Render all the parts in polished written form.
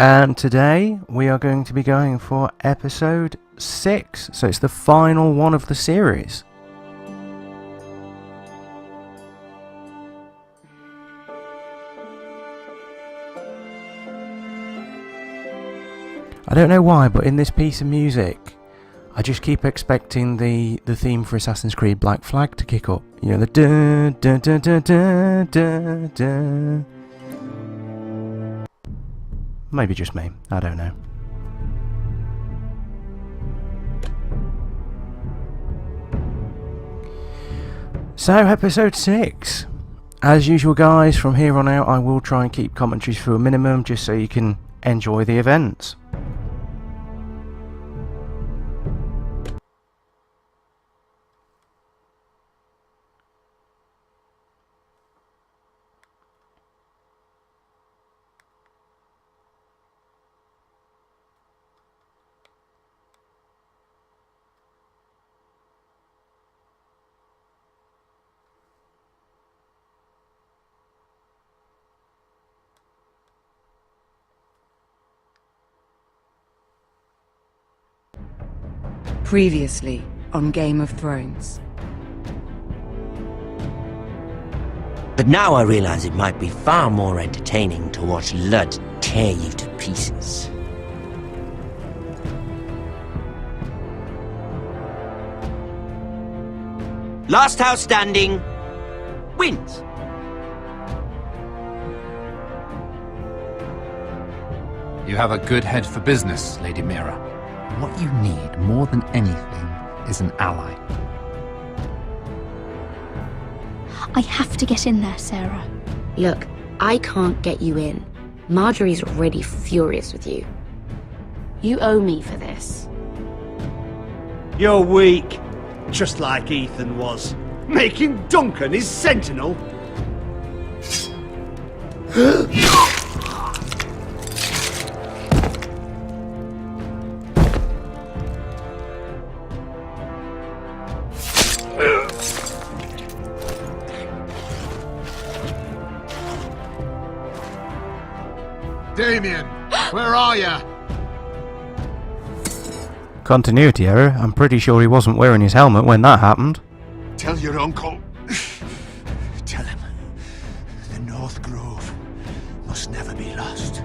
And today we are going to be going for episode 6, so it's the final one of the series. I don't know why, but in this piece of music, I just keep expecting the theme for Assassin's Creed Black Flag to kick up. You know, the dun dun dun dun dun dun dun. Maybe just me, I don't know. So, episode 6. As usual guys, from here on out I will try and keep commentaries to a minimum just so you can enjoy the events. Previously on Game of Thrones. But now I realize it might be far more entertaining to watch Lud tear you to pieces. Last house standing wins. You have a good head for business, Lady Mira. What you need more than anything is an ally. I have to get in there, Sarah. Look, I can't get you in. Marjorie's already furious with you. You owe me for this. You're weak, just like Ethan was, making Duncan his sentinel. Damien, where are ya? Continuity error, I'm pretty sure he wasn't wearing his helmet when that happened. Tell your uncle. Tell him the North Grove must never be lost.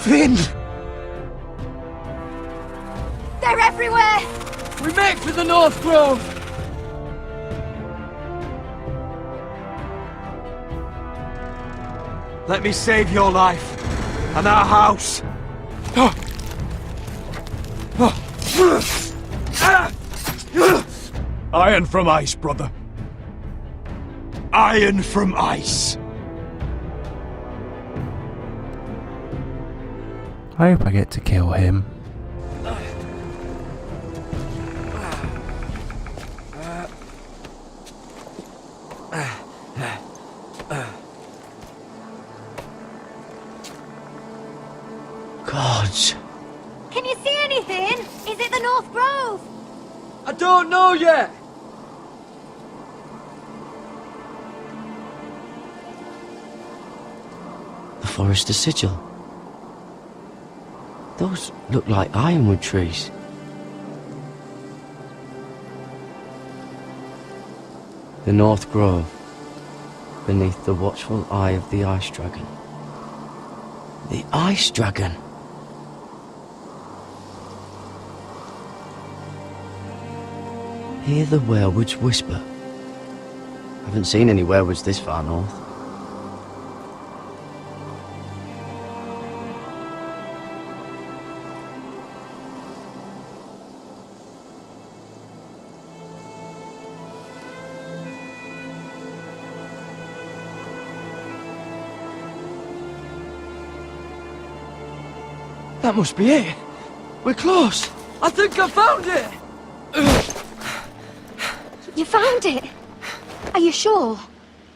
Finn! They're everywhere! We make for the North Grove! Let me save your life and our house. Iron from ice, brother. Iron from ice. I hope I get to kill him. Gods. Can you see anything? Is it the North Grove? I don't know yet! The Forester Sigil. Those look like ironwood trees. The North Grove, beneath the watchful eye of the Ice Dragon. The Ice Dragon! Hear the werewoods whisper. Haven't seen any werewoods this far north. That must be it. We're close. I think I found it. You found it? Are you sure?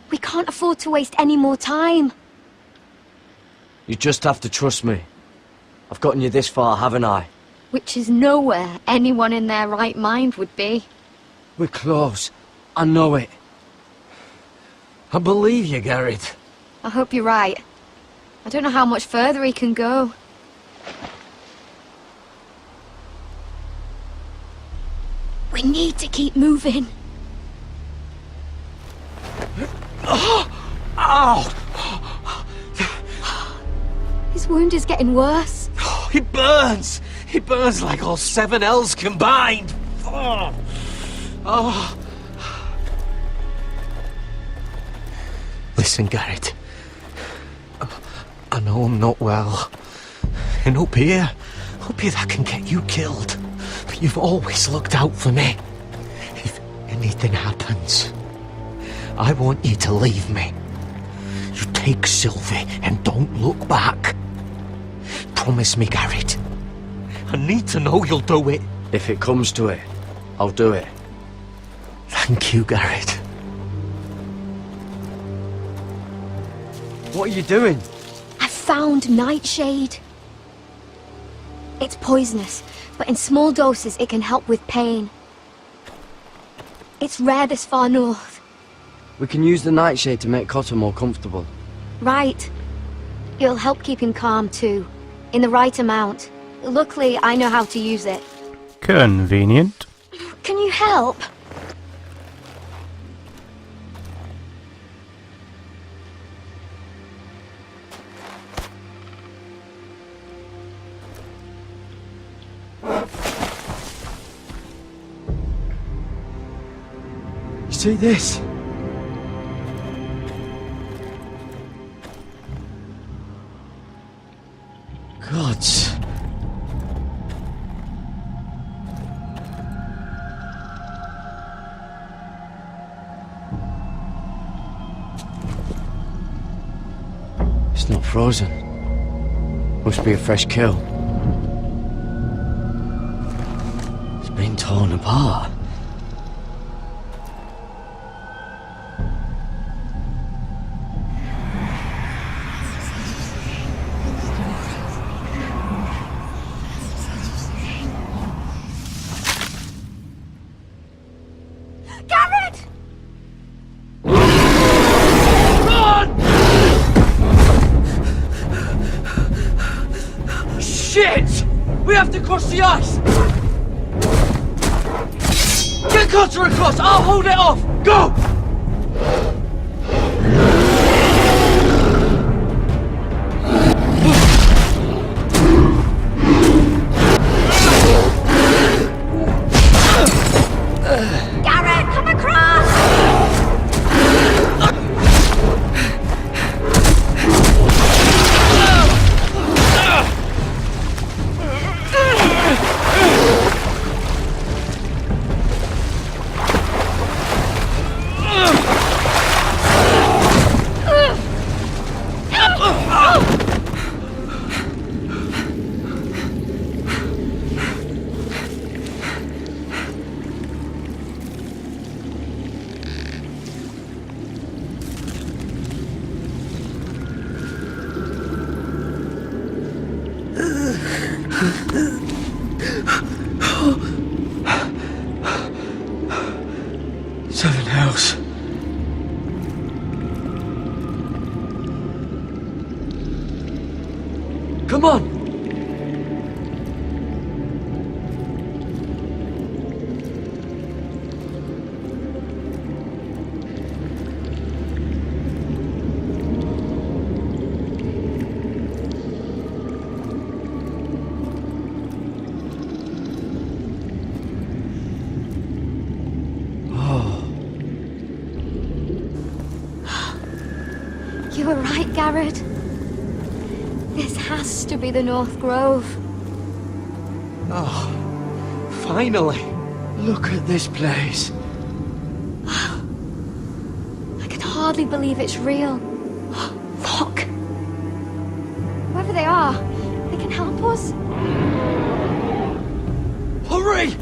We can't afford to waste any more time. You just have to trust me. I've gotten you this far, haven't I? Which is nowhere anyone in their right mind would be. We're close. I know it. I believe you, Garrett. I hope you're right. I don't know how much further he can go. We need to keep moving. Ow! His wound is getting worse. He burns! He burns like all 7 L's combined! Oh. Listen, Garrett. I know I'm not well. And up here that can get you killed. But you've always looked out for me. If anything happens, I want you to leave me. You take Sylvie and don't look back. Promise me, Garrett. I need to know you'll do it. If it comes to it, I'll do it. Thank you, Garrett. What are you doing? I found nightshade. It's poisonous, but in small doses it can help with pain. It's rare this far north. We can use the nightshade to make Cotter more comfortable. Right. It'll help keep him calm too, in the right amount. Luckily, I know how to use it. Convenient. Can you help? You see this? Gods. It's not frozen. Must be a fresh kill. It's been torn apart. Garrett! Shit! We have to cross the ice! Get Cotter across! I'll hold it off! Go! Garrett, come across! Seven Hells. Come on! You were right, Garrett. This has to be the North Grove. Oh, finally! Look at this place. I can hardly believe it's real. Look! Whoever they are, they can help us. Hurry!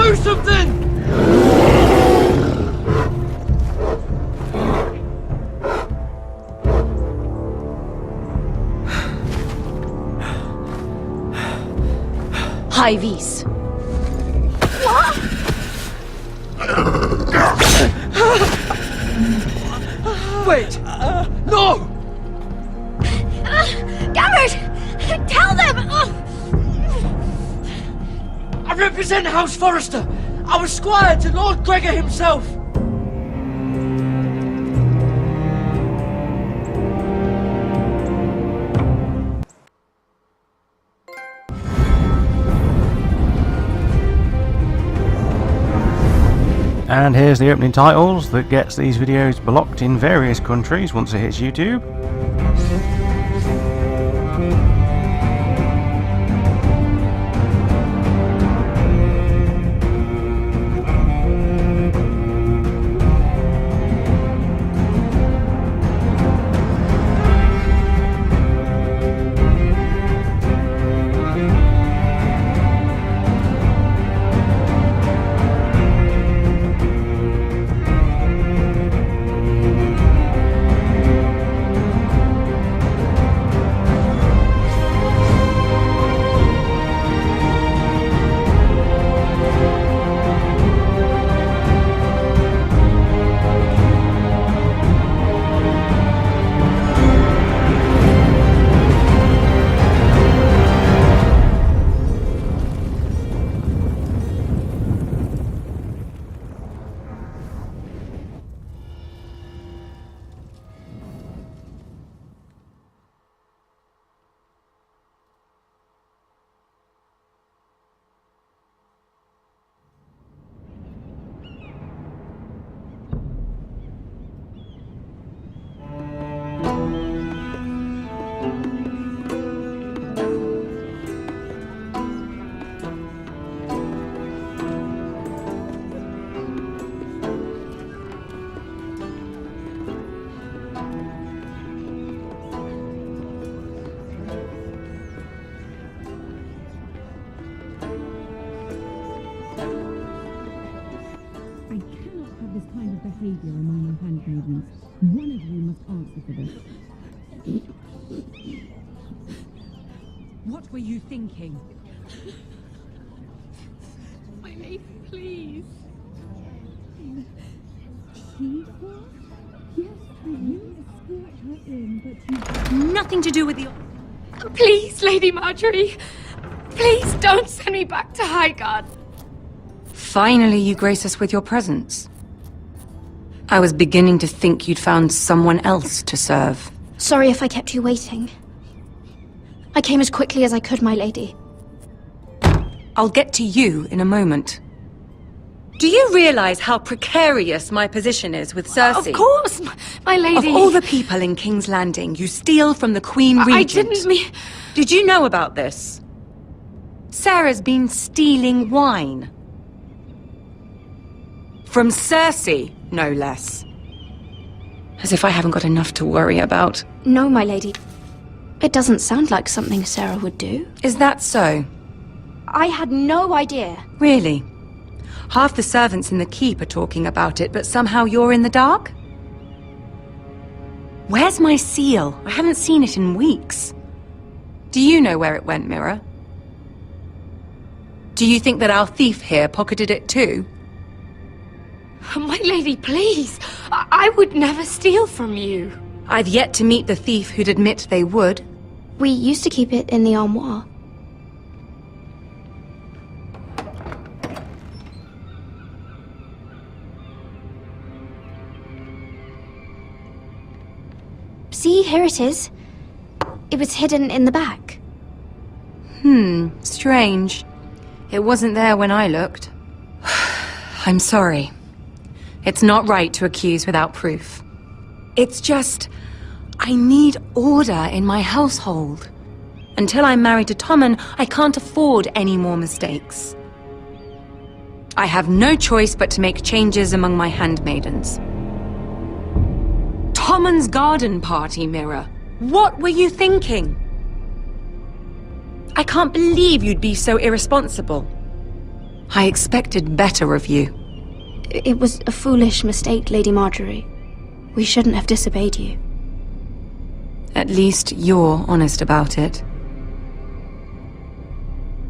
Do something! High vis. Wait! No! Garrett! Tell them! I represent House Forrester. I was squire to Lord Gregor himself. And here's the opening titles that gets these videos blocked in various countries once it hits YouTube. This kind of behaviour among your handmaidens. One of you must answer for this. What were you thinking? My lady, please. Shiva? Yes, you escort her in, but you have nothing to do with the... Please, Lady Marjorie. Please don't send me back to Highgarden. Finally, you grace us with your presence. I was beginning to think you'd found someone else to serve. Sorry if I kept you waiting. I came as quickly as I could, my lady. I'll get to you in a moment. Do you realize how precarious my position is with Cersei? Of course, my lady. Of all the people in King's Landing, you steal from the Queen Regent. I didn't mean... Did you know about this? Sarah's been stealing wine. From Cersei, no less. As if I haven't got enough to worry about. No, my lady. It doesn't sound like something Sarah would do. Is that so? I had no idea. Really? Half the servants in the keep are talking about it, but somehow you're in the dark? Where's my seal? I haven't seen it in weeks. Do you know where it went, Mirror? Do you think that our thief here pocketed it too? My lady, please. I would never steal from you. I've yet to meet the thief who'd admit they would. We used to keep it in the armoire. See, here it is. It was hidden in the back. Strange. It wasn't there when I looked. I'm sorry. It's not right to accuse without proof. It's just... I need order in my household. Until I'm married to Tommen, I can't afford any more mistakes. I have no choice but to make changes among my handmaidens. Tommen's garden party, Mirror. What were you thinking? I can't believe you'd be so irresponsible. I expected better of you. It was a foolish mistake, Lady Marjorie. We shouldn't have disobeyed you. At least you're honest about it.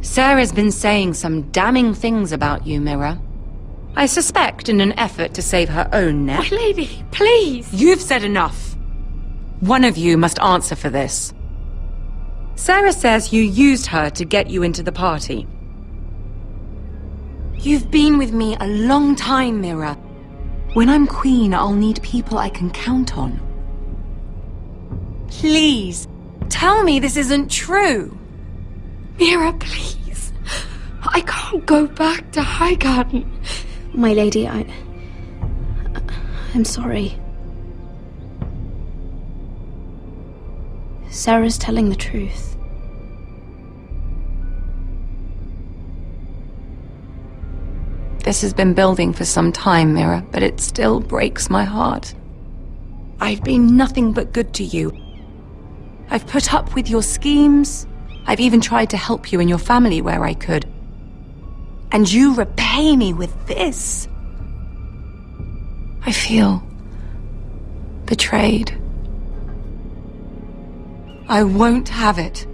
Sarah's been saying some damning things about you, Mira. I suspect in an effort to save her own neck. My lady, please! You've said enough. One of you must answer for this. Sarah says you used her to get you into the party. You've been with me a long time, Mira. When I'm queen, I'll need people I can count on. Please, tell me this isn't true. Mira, please. I can't go back to Highgarden. My lady, I'm sorry. Sarah's telling the truth. This has been building for some time, Mira, but it still breaks my heart. I've been nothing but good to you. I've put up with your schemes. I've even tried to help you and your family where I could. And you repay me with this. I feel betrayed. I won't have it.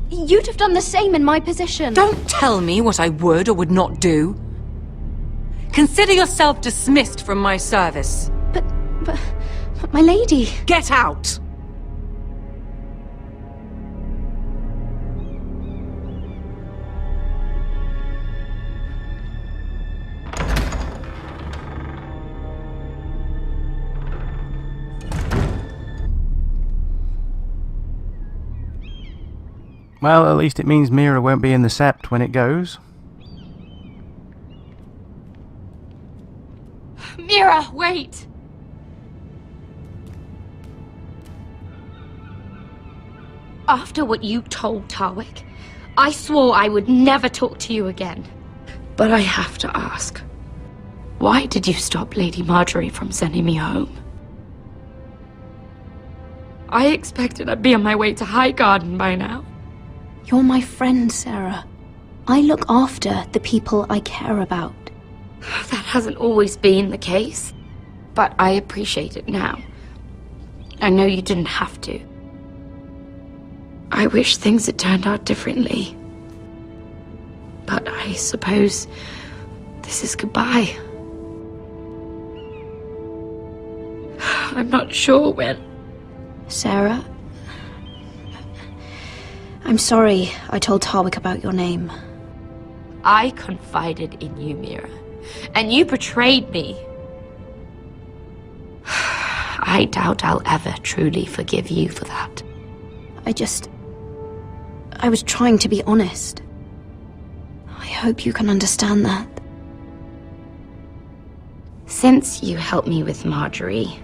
You'd have done the same in my position. Don't tell me what I would or would not do. Consider yourself dismissed from my service. But my lady... Get out! Well, at least it means Mira won't be in the sept when it goes. Mira, wait! After what you told Tarwick, I swore I would never talk to you again. But I have to ask, why did you stop Lady Marjorie from sending me home? I expected I'd be on my way to Highgarden by now. You're my friend, Sarah. I look after the people I care about. That hasn't always been the case, but I appreciate it now. I know you didn't have to. I wish things had turned out differently. But I suppose this is goodbye. I'm not sure when. Sarah, I'm sorry I told Tarwick about your name. I confided in you, Mira, and you betrayed me. I doubt I'll ever truly forgive you for that. I was trying to be honest. I hope you can understand that. Since you helped me with Marjorie,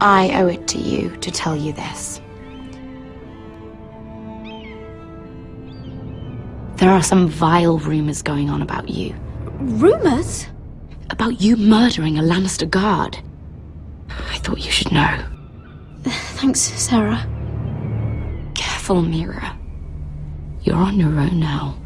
I owe it to you to tell you this. There are some vile rumors going on about you. Rumors? About you murdering a Lannister guard. I thought you should know. Thanks, Sarah. Careful, Mira. You're on your own now.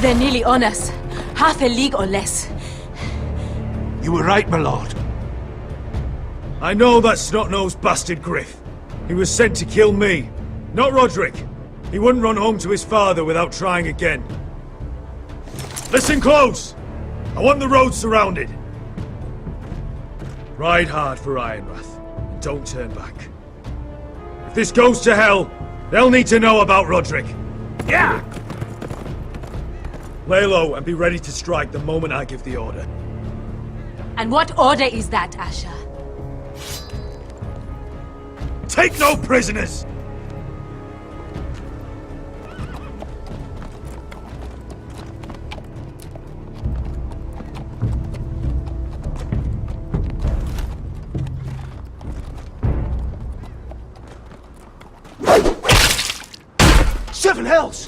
They're nearly on us. Half a league or less. You were right, my lord. I know that snot-nosed bastard Griff. He was sent to kill me, not Roderick. He wouldn't run home to his father without trying again. Listen close! I want the road surrounded. Ride hard for Ironrath, and don't turn back. If this goes to hell, they'll need to know about Roderick. Yeah! Lay low and be ready to strike the moment I give the order. And what order is that, Asher? Take no prisoners! Seven hells!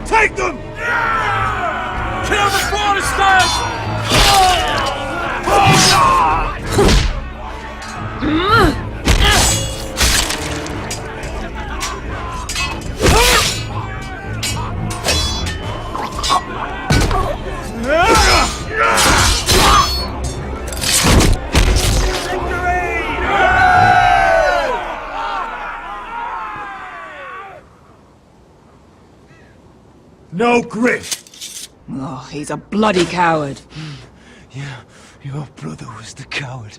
Take them! Kill the Foresters! No Griff! Oh, he's a bloody coward. Your brother was the coward.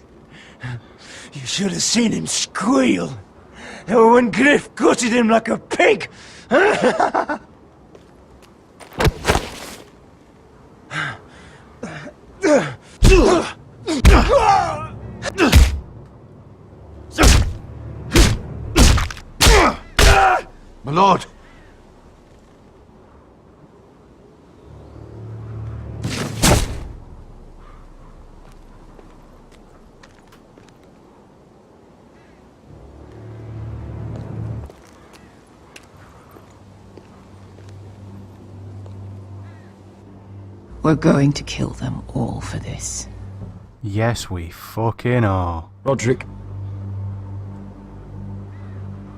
You should have seen him squeal. When Griff gutted him like a pig. My lord! We're going to kill them all for this. Yes, we fucking are. Roderick,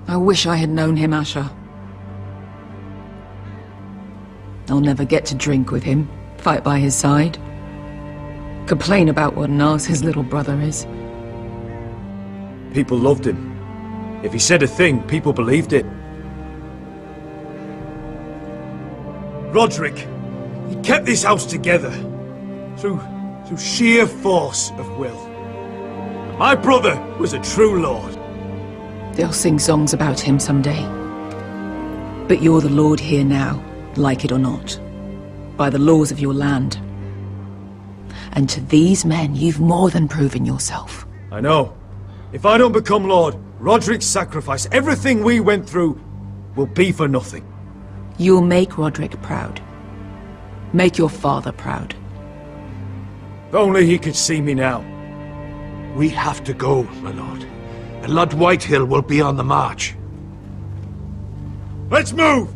I wish I had known him, Asher. I'll never get to drink with him, fight by his side, complain about what an arse his little brother is. people loved him. If he said a thing, people believed it. Roderick, he kept this house together through sheer force of will. My brother was a true lord. They'll sing songs about him someday. But you're the lord here now, like it or not, by the laws of your land. And to these men, you've more than proven yourself. I know. If I don't become lord, Roderick's sacrifice, everything we went through, will be for nothing. You'll make Roderick proud. Make your father proud. If only he could see me now. We have to go, my lord. And Lord Whitehill will be on the march. Let's move!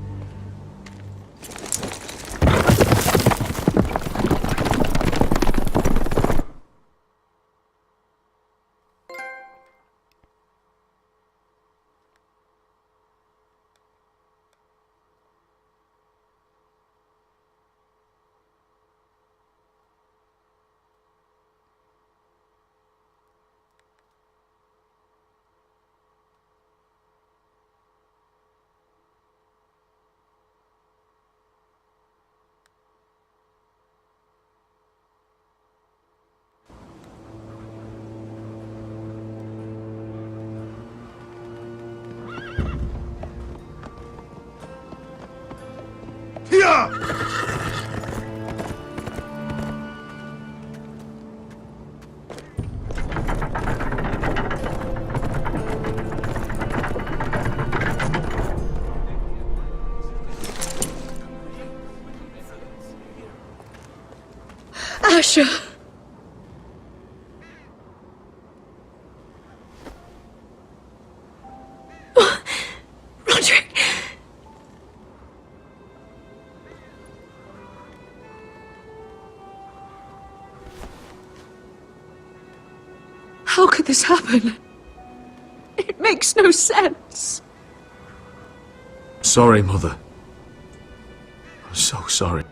Asher! Roderick! How could this happen? It makes no sense. Sorry, Mother. I'm so sorry.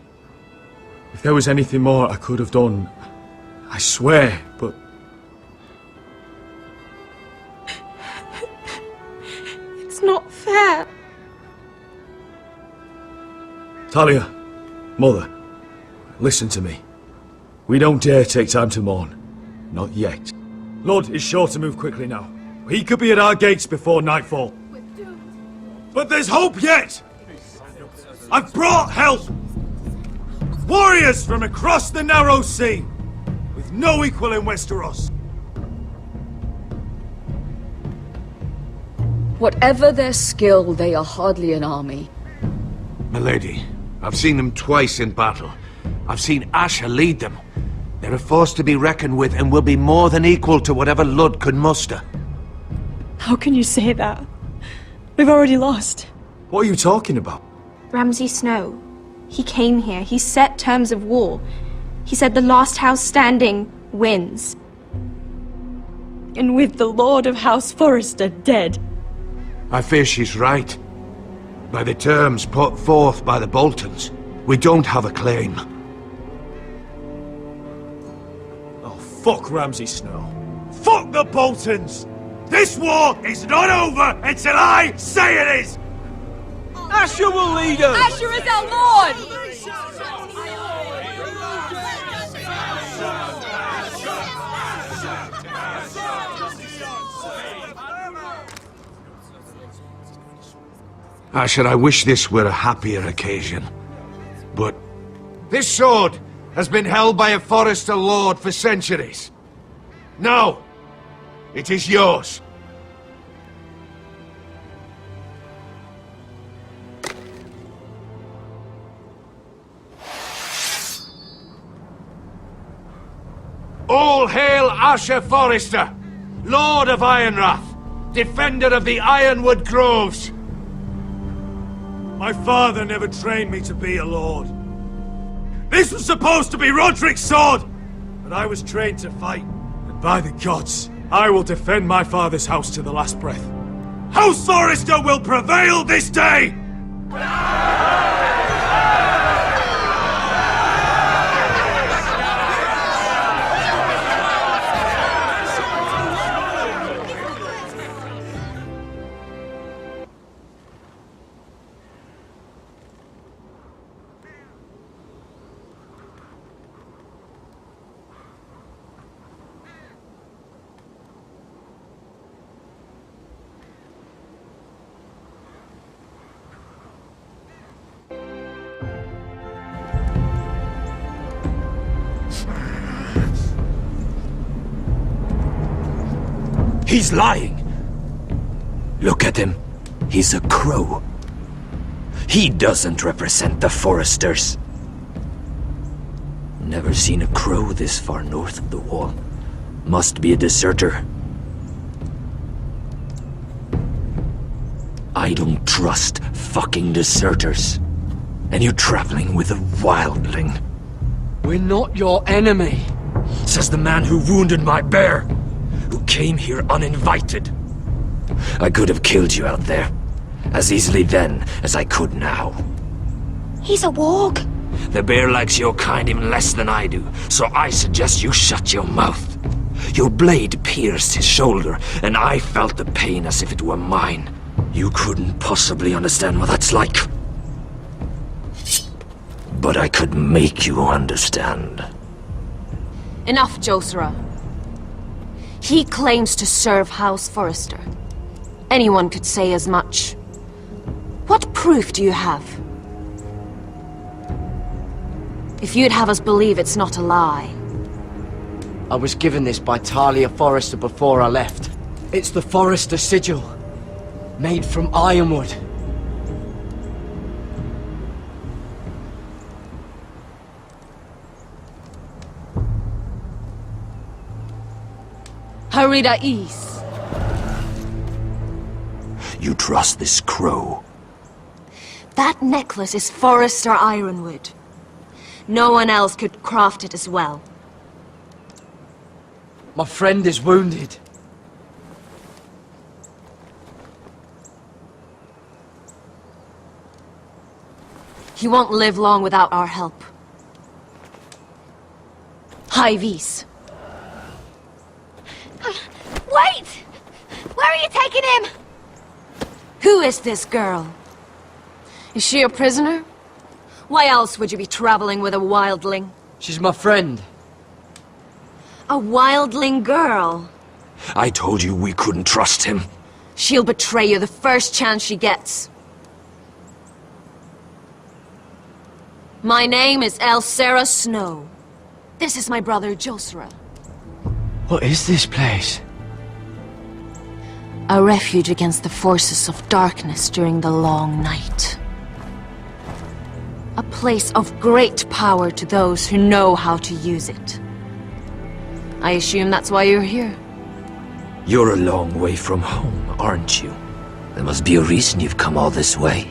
If there was anything more I could have done, I swear, but... It's not fair. Talia, Mother, listen to me. We don't dare take time to mourn. Not yet. Lord is sure to move quickly now. He could be at our gates before nightfall. But there's hope yet! I've brought help! Warriors from across the narrow sea! With no equal in Westeros. Whatever their skill, they are hardly an army. Milady, I've seen them twice in battle. I've seen Asher lead them. They're a force to be reckoned with and will be more than equal to whatever Lud could muster. How can you say that? We've already lost. What are you talking about? Ramsay Snow. He came here. He set terms of war. He said the last house standing wins. And with the Lord of House Forrester dead. I fear she's right. By the terms put forth by the Boltons, we don't have a claim. Oh, fuck Ramsay Snow. Fuck the Boltons! This war is not over until I say it is! Asher will lead us! Asher is our lord! Asher, I wish this were a happier occasion. But this sword has been held by a Forrester Lord for centuries. Now, it is yours. All hail Asher Forrester, Lord of Ironrath, defender of the Ironwood Groves. My father never trained me to be a lord. This was supposed to be Roderick's sword, but I was trained to fight. And by the gods, I will defend my father's house to the last breath. House Forrester will prevail this day! He's lying! Look at him. He's a crow. He doesn't represent the Foresters. Never seen a crow this far north of the wall. Must be a deserter. I don't trust fucking deserters. And you're traveling with a wildling. We're not your enemy. Says the man who wounded my bear. Who came here uninvited. I could have killed you out there. As easily then as I could now. He's a warg. The bear likes your kind even less than I do, so I suggest you shut your mouth. Your blade pierced his shoulder, and I felt the pain as if it were mine. You couldn't possibly understand what that's like. But I could make you understand. Enough, Josera. He claims to serve House Forrester. Anyone could say as much. What proof do you have? If you'd have us believe it's not a lie. I was given this by Talia Forrester before I left. It's the Forrester sigil. Made from ironwood. Harida East. You trust this crow? That necklace is Forrester Ironwood. No one else could craft it as well. My friend is wounded. He won't live long without our help. High Vis. Wait! Where are you taking him? Who is this girl? Is she a prisoner? Why else would you be traveling with a wildling? She's my friend. A wildling girl? I told you we couldn't trust him. She'll betray you the first chance she gets. My name is Elsera Snow. This is my brother, Josera. What is this place? A refuge against the forces of darkness during the long night. A place of great power to those who know how to use it. I assume that's why you're here. You're a long way from home, aren't you? There must be a reason you've come all this way.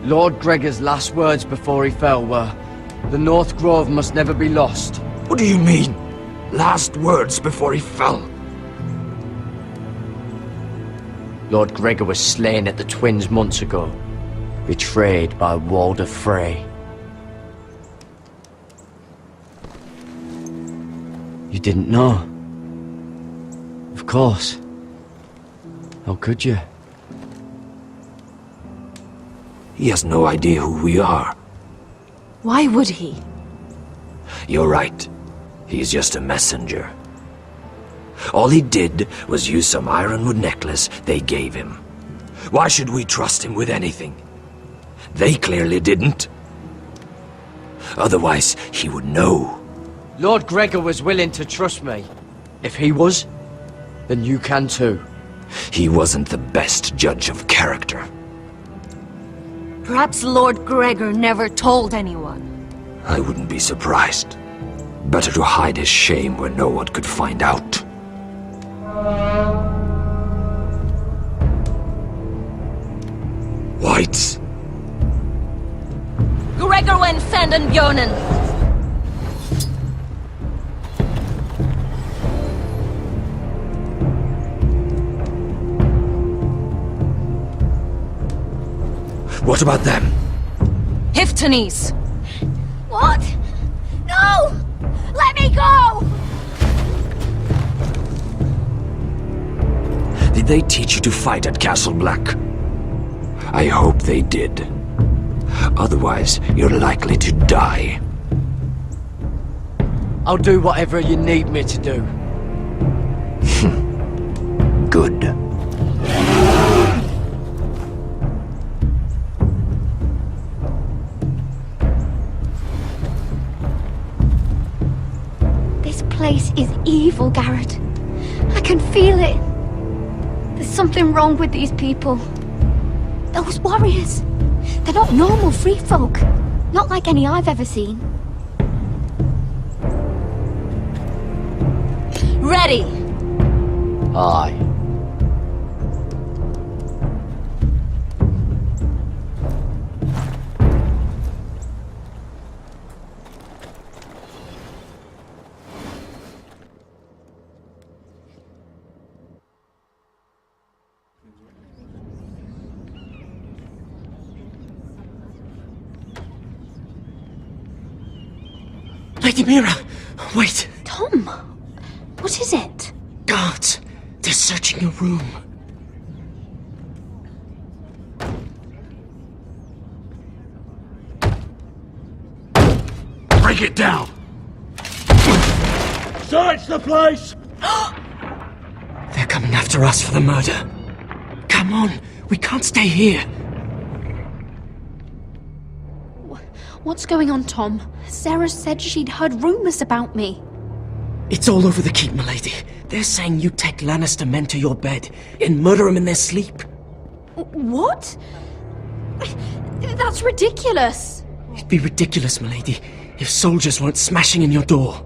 Lord Gregor's last words before he fell were, "The North Grove must never be lost." What do you mean? Last words before he fell? Lord Gregor was slain at the Twins months ago, betrayed by Walder Frey. You didn't know? Of course. How could you? He has no idea who we are. Why would he? You're right. He's just a messenger. All he did was use some ironwood necklace they gave him. Why should we trust him with anything? They clearly didn't. Otherwise, he would know. Lord Gregor was willing to trust me. If he was, then you can too. He wasn't the best judge of character. Perhaps Lord Gregor never told anyone. I wouldn't be surprised. Better to hide his shame where no one could find out. Whites. Gregor went fanden björnen. What about them? Hiftanes. What? No! Let me go! Did they teach you to fight at Castle Black? I hope they did. Otherwise, you're likely to die. I'll do whatever you need me to do. Good. This place is evil, Garrett. I can feel it. There's something wrong with these people. Those warriors. They're not normal free folk. Not like any I've ever seen. Ready! Aye. Lady Mira! Wait! Tom! What is it? Guards! They're searching your room. Break it down! Search the place! They're coming after us for the murder. Come on, we can't stay here. What's going on, Tom? Sarah said she'd heard rumors about me. It's all over the keep, milady. They're saying you take Lannister men to your bed and murder them in their sleep. What? That's ridiculous. It'd be ridiculous, milady, if soldiers weren't smashing in your door.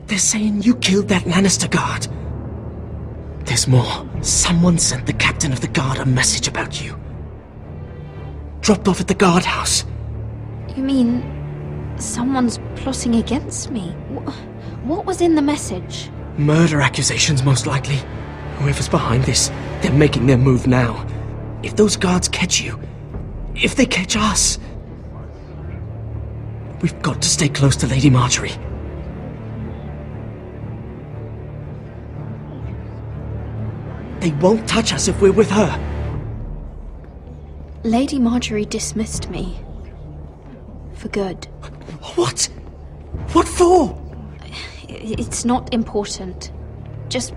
They're saying you killed that Lannister guard. There's more. Someone sent the captain of the guard a message about you. Dropped off at the guardhouse. You mean someone's plotting against me? What was in the message? Murder accusations, most likely. Whoever's behind this, they're making their move now. If those guards catch you, if they catch us, we've got to stay close to Lady Marjorie. They won't touch us if we're with her. Lady Marjorie dismissed me. For good. What? What for? It's not important. Just...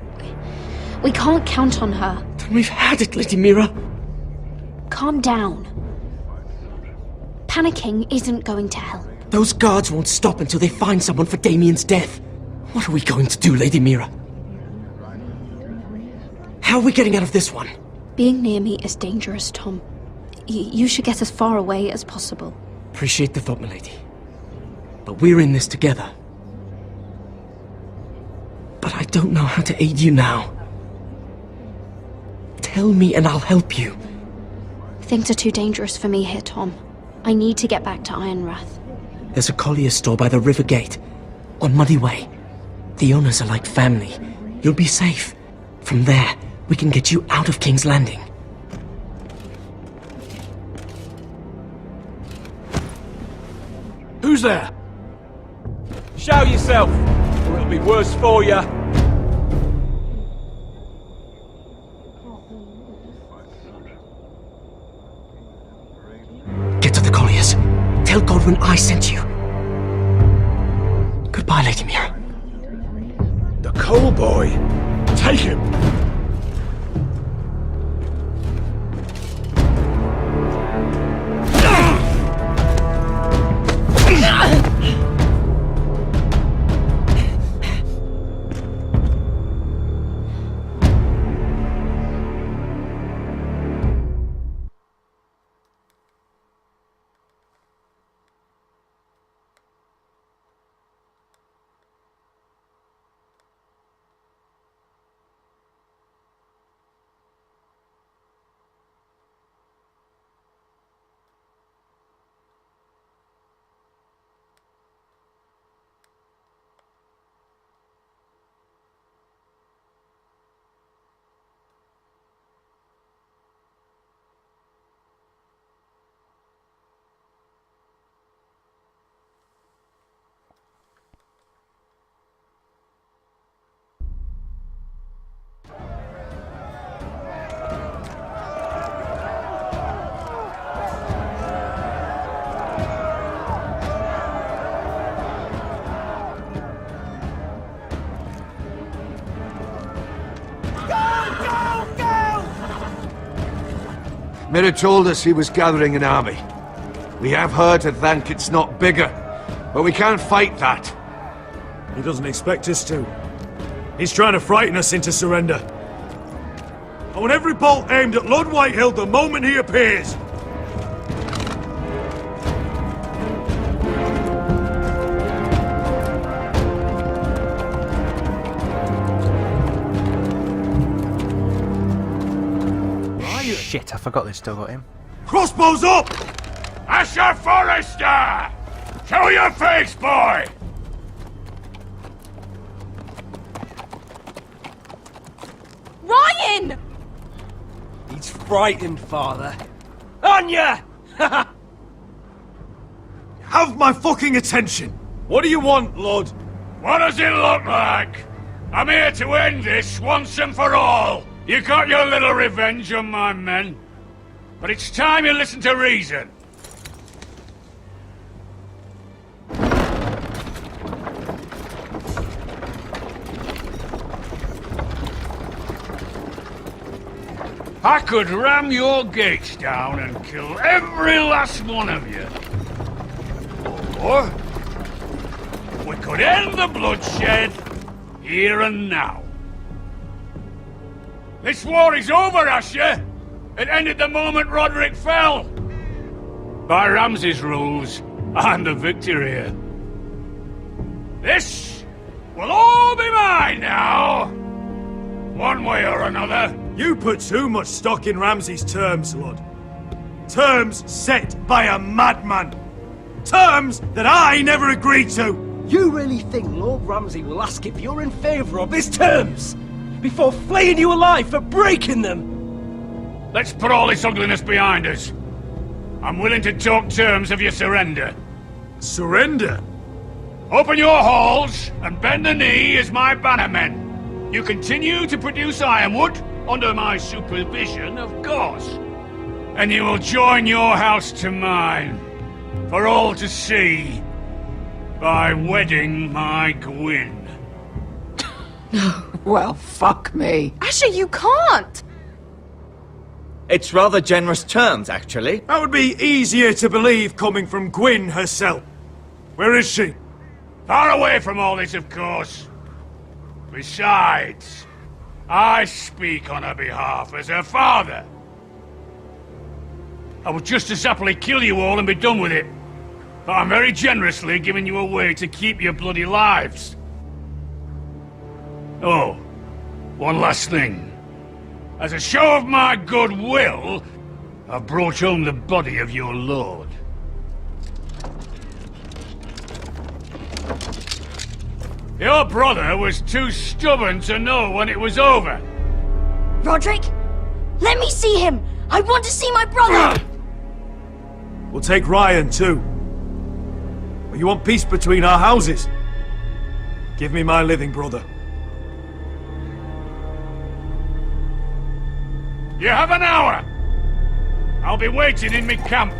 we can't count on her. Then we've had it, Lady Mira. Calm down. Panicking isn't going to help. Those guards won't stop until they find someone for Damien's death. What are we going to do, Lady Mira? How are we getting out of this one? Being near me is dangerous, Tom. You should get as far away as possible. Appreciate the thought, milady. But we're in this together. But I don't know how to aid you now. Tell me and I'll help you. Things are too dangerous for me here, Tom. I need to get back to Ironrath. There's a collier's store by the river gate, on Muddy Way. The owners are like family. You'll be safe. From there, we can get you out of King's Landing. Who's there? Show yourself, or it'll be worse for you. Get to the colliers. Tell Godwin I sent you. Goodbye, Lady Mira. The Coal Boy. Take him. Mira told us he was gathering an army. We have her to thank it's not bigger, but we can't fight that. He doesn't expect us to. He's trying to frighten us into surrender. I want every bolt aimed at Lord Whitehill the moment he appears. Shit, I forgot they still got him. Crossbows up! Asher Forrester! Show your face, boy! Ryan! He's frightened, Father. Anya! Have my fucking attention! What do you want, Lord? What does it look like? I'm here to end this once and for all. You got your little revenge on my men. But it's time you listen to reason. I could ram your gates down and kill every last one of you. Or we could end the bloodshed here and now. This war is over, Asher. It ended the moment Roderick fell. By Ramsay's rules, I'm the victor here. This will all be mine now. One way or another. You put too much stock in Ramsay's terms, Lord. Terms set by a madman. Terms that I never agreed to. You really think Lord Ramsay will ask if you're in favour of his terms? Before flaying you alive for breaking them? Let's put all this ugliness behind us. I'm willing to talk terms of your surrender. Surrender? Open your halls and bend the knee as my bannermen. You continue to produce ironwood under my supervision, of course. And you will join your house to mine, for all to see, by wedding my Gwyn. No. Well, fuck me. Asher, you can't! It's rather generous terms, actually. That would be easier to believe coming from Gwyn herself. Where is she? Far away from all this, of course. Besides, I speak on her behalf as her father. I would just as happily kill you all and be done with it. But I'm very generously giving you away to keep your bloody lives. Oh, one last thing. As a show of my goodwill, I've brought home the body of your lord. Your brother was too stubborn to know when it was over. Roderick, let me see him! I want to see my brother! We'll take Ryan, too. But you want peace between our houses? Give me my living brother. You have an hour! I'll be waiting in my camp.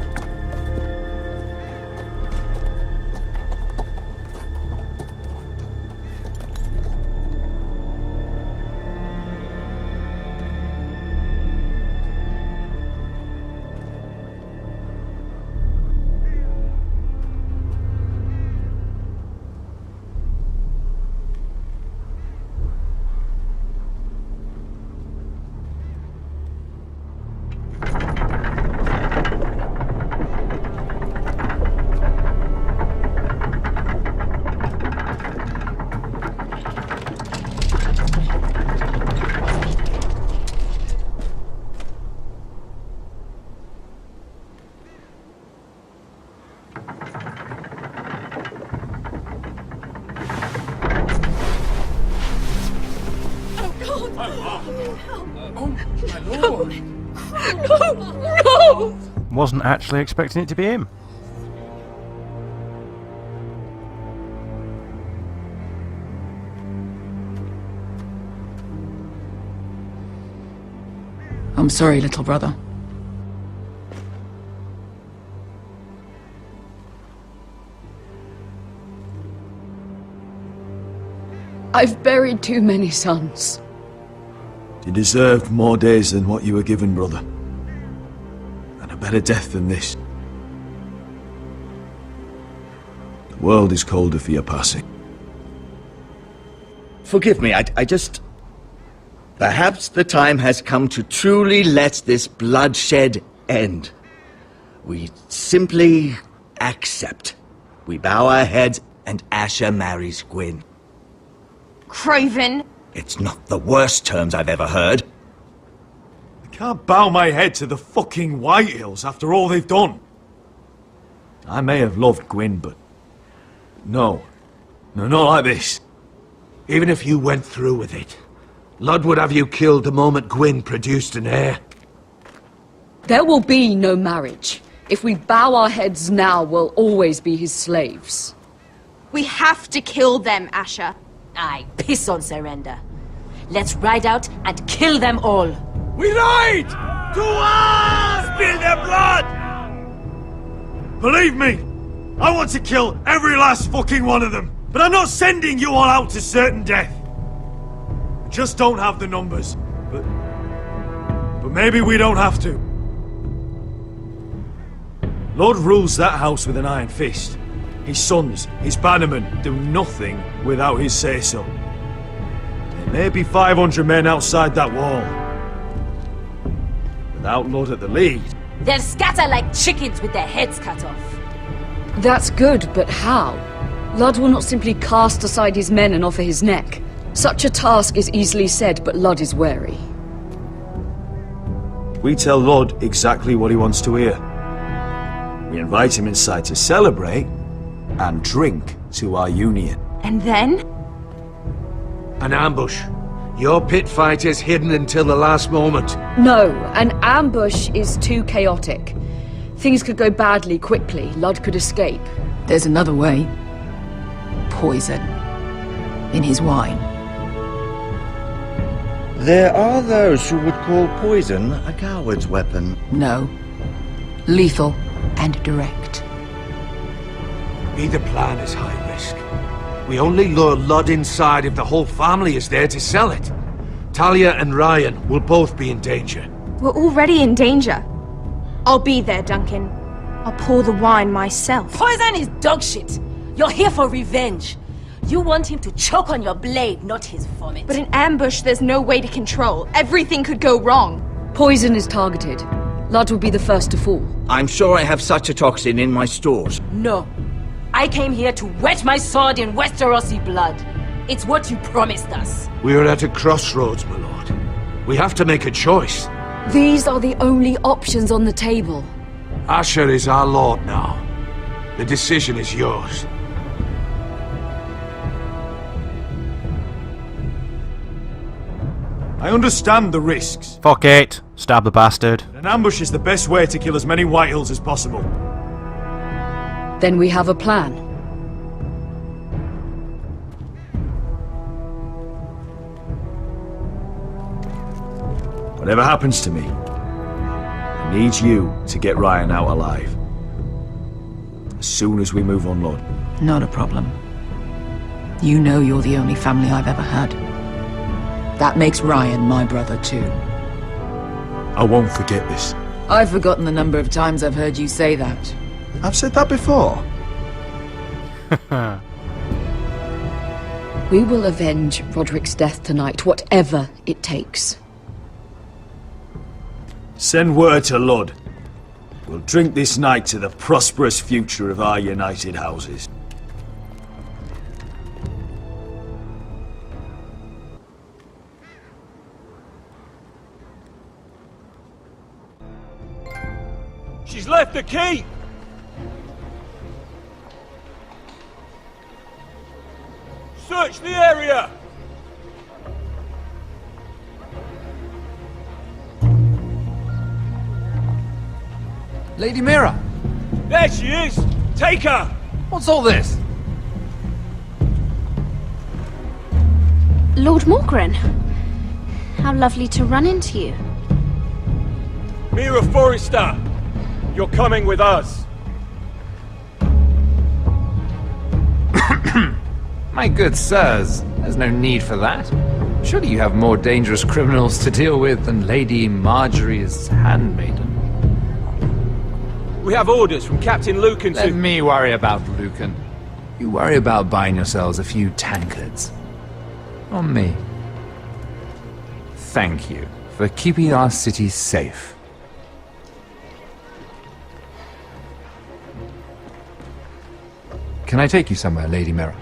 Wasn't actually expecting it to be him. I'm sorry, little brother. I've buried too many sons. You deserved more days than what you were given, brother. And a better death than this. The world is colder for your passing. Forgive me, I just... Perhaps the time has come to truly let this bloodshed end. We simply accept. We bow our heads and Asher marries Gwyn. Craven! It's not the worst terms I've ever heard. I can't bow my head to the fucking Whitehills after all they've done. I may have loved Gwyn, but... No, not like this. Even if you went through with it, Lud would have you killed the moment Gwyn produced an heir. There will be no marriage. If we bow our heads now, we'll always be his slaves. We have to kill them, Asher. Aye, piss on surrender. Let's ride out and kill them all. We ride! To us! Spill their blood! Believe me, I want to kill every last fucking one of them. But I'm not sending you all out to certain death. I just don't have the numbers. But maybe we don't have to. Lord rules that house with an iron fist. His sons, his bannermen, do nothing without his say-so. There may be 500 men outside that wall. Without Lord at the lead... They'll scatter like chickens with their heads cut off. That's good, but how? Lud will not simply cast aside his men and offer his neck. Such a task is easily said, but Lud is wary. We tell Lud exactly what he wants to hear. We invite him inside to celebrate and drink to our union. And then? An ambush. Your pit fighters hidden until the last moment. No, an ambush is too chaotic. Things could go badly quickly. Lud could escape. There's another way. Poison. In his wine. There are those who would call poison a coward's weapon. No. Lethal and direct. Either plan is high risk. We only lure Lud inside if the whole family is there to sell it. Talia and Ryan will both be in danger. We're already in danger. I'll be there, Duncan. I'll pour the wine myself. Poison is dog shit. You're here for revenge. You want him to choke on your blade, not his vomit. But in ambush, there's no way to control. Everything could go wrong. Poison is targeted. Lud will be the first to fall. I'm sure I have such a toxin in my stores. No. I came here to wet my sword in Westerosi blood. It's what you promised us. We're at a crossroads, my lord. We have to make a choice. These are the only options on the table. Asher is our lord now. The decision is yours. I understand the risks. Fuck it. Stab the bastard. An ambush is the best way to kill as many Whitehills as possible. Then we have a plan. Whatever happens to me, I need you to get Ryan out alive. As soon as we move on, Lord. Not a problem. You know you're the only family I've ever had. That makes Ryan my brother too. I won't forget this. I've forgotten the number of times I've heard you say that. I've said that before. We will avenge Roderick's death tonight, whatever it takes. Send word to Lud. We'll drink this night to the prosperous future of our united houses. She's left the keep! Search the area! Lady Mira! There she is! Take her! What's all this? Lord Morgren, how lovely to run into you. Mira Forrester! You're coming with us! My good sirs, there's no need for that. Surely you have more dangerous criminals to deal with than Lady Marjorie's handmaiden. We have orders from Captain Lucan to— Let me worry about Lucan. You worry about buying yourselves a few tankards. On me. Thank you for keeping our city safe. Can I take you somewhere, Lady Mira?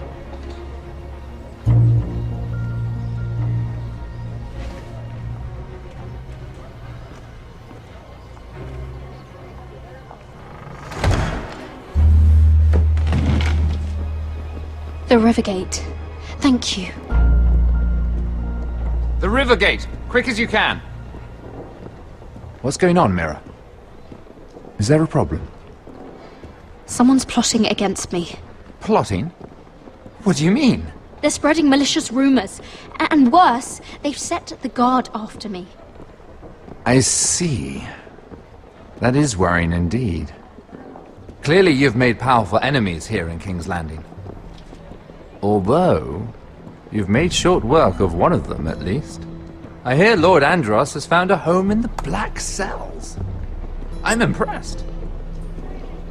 The Rivergate. Thank you. The Rivergate! Quick as you can! What's going on, Mira? Is there a problem? Someone's plotting against me. Plotting? What do you mean? They're spreading malicious rumors. And worse, they've set the guard after me. I see. That is worrying indeed. Clearly you've made powerful enemies here in King's Landing. Although, you've made short work of one of them, at least. I hear Lord Andros has found a home in the Black Cells. I'm impressed.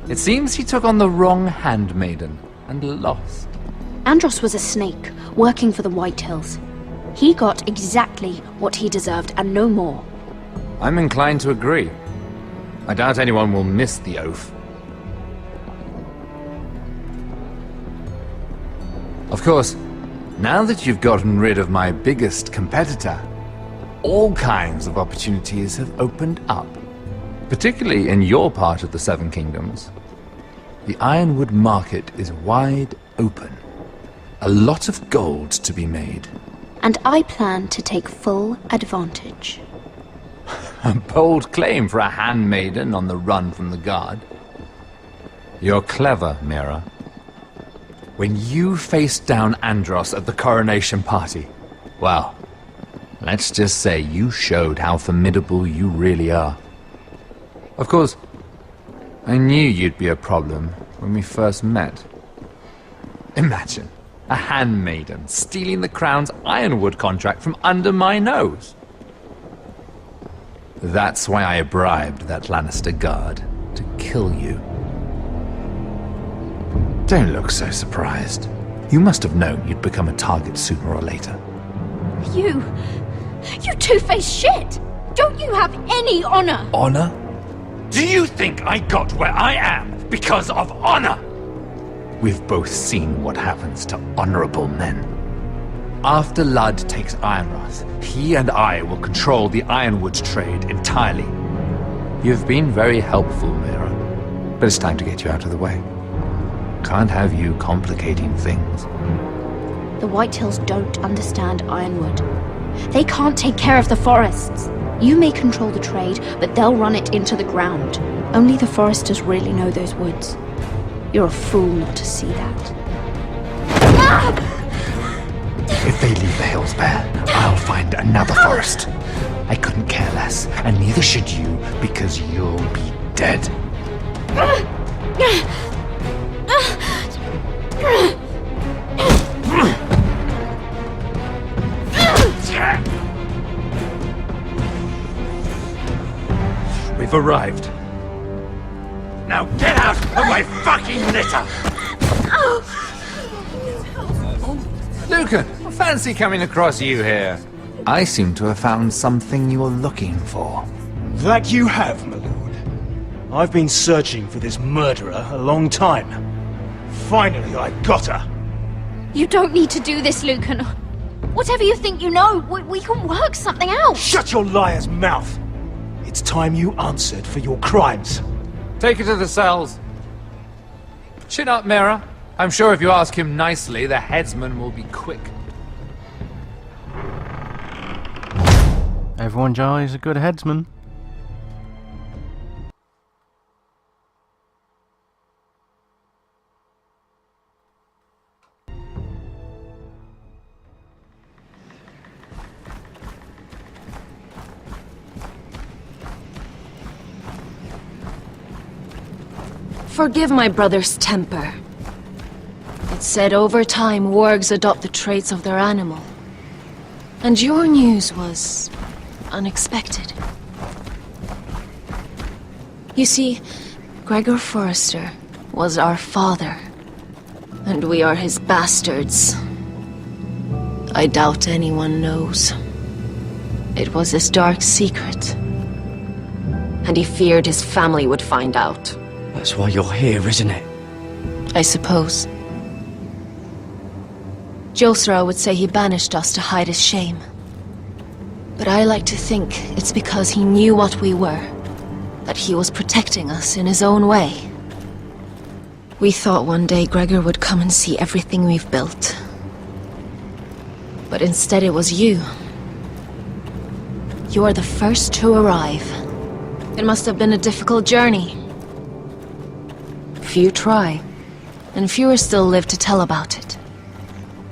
It seems he took on the wrong handmaiden and lost. Andros was a snake, working for the Whitehills. He got exactly what he deserved, and no more. I'm inclined to agree. I doubt anyone will miss the oath. Of course, now that you've gotten rid of my biggest competitor, all kinds of opportunities have opened up. Particularly in your part of the Seven Kingdoms. The Ironwood market is wide open. A lot of gold to be made. And I plan to take full advantage. A bold claim for a handmaiden on the run from the guard. You're clever, Mira. When you faced down Andros at the coronation party, well, let's just say you showed how formidable you really are. Of course, I knew you'd be a problem when we first met. Imagine a handmaiden stealing the crown's Ironwood contract from under my nose. That's why I bribed that Lannister guard to kill you. Don't look so surprised. You must have known you'd become a target sooner or later. You two-faced shit! Don't you have any honor? Honor? Do you think I got where I am because of honor? We've both seen what happens to honorable men. After Ludd takes Ironrath, he and I will control the ironwood trade entirely. You've been very helpful, Mira, but it's time to get you out of the way. Can't have you complicating things. The Whitehills don't understand Ironwood. They can't take care of the forests. You may control the trade, but they'll run it into the ground. Only the foresters really know those woods. You're a fool not to see that. If they leave the hills bare, I'll find another forest. I couldn't care less, and neither should you, because you'll be dead. We've arrived. Now get out of my fucking litter! Lucan, fancy coming across you here. I seem to have found something you're looking for. That you have, my lord. I've been searching for this murderer a long time. Finally, I got her. You don't need to do this, Lucan. Whatever you think you know, we can work something out. Shut your liar's mouth! It's time you answered for your crimes. Take her to the cells. Chin up, Mira. I'm sure if you ask him nicely, the headsman will be quick. Everyone jolly's a good headsman. Forgive my brother's temper. It's said over time wargs adopt the traits of their animal. And your news was unexpected. You see, Gregor Forrester was our father, and we are his bastards. I doubt anyone knows. It was his dark secret, and he feared his family would find out. That's why you're here, isn't it? I suppose. Josra would say he banished us to hide his shame. But I like to think it's because he knew what we were, that he was protecting us in his own way. We thought one day Gregor would come and see everything we've built. But instead it was you. You are the first to arrive. It must have been a difficult journey. Few try, and fewer still live to tell about it.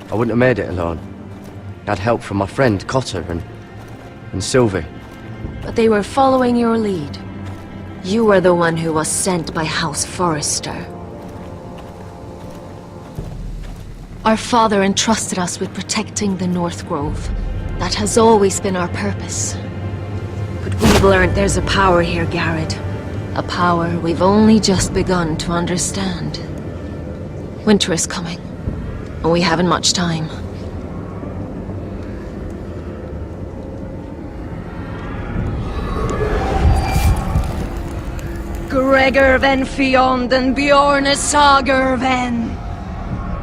I wouldn't have made it alone. I had help from my friend Cotter and Sylvie. But they were following your lead. You were the one who was sent by House Forrester. Our father entrusted us with protecting the North Grove. That has always been our purpose. But we've learned there's a power here, Garrett. A power we've only just begun to understand. Winter is coming, and we haven't much time. Gregor ven Fjond and Bjorne Sager ven.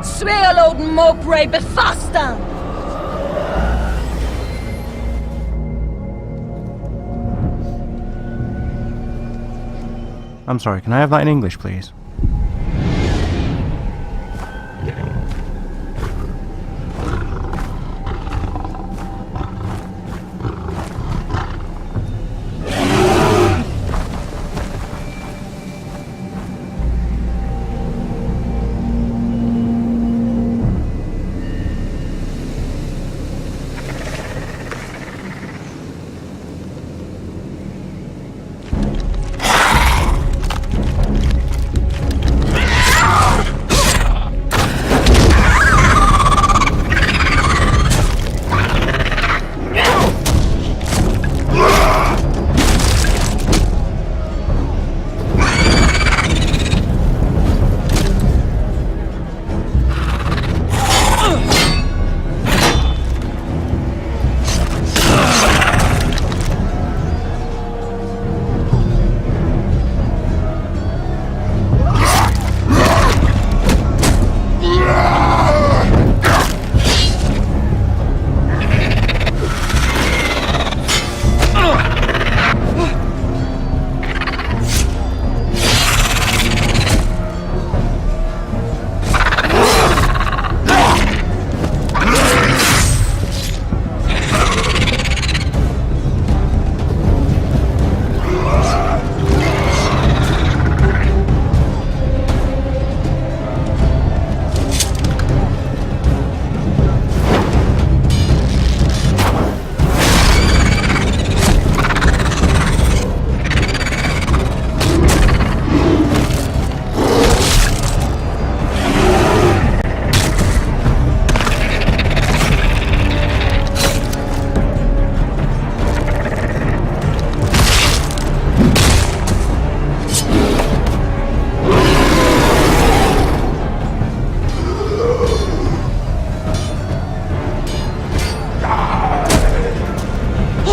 Svealoden Mopre befastan! I'm sorry, can I have that in English, please?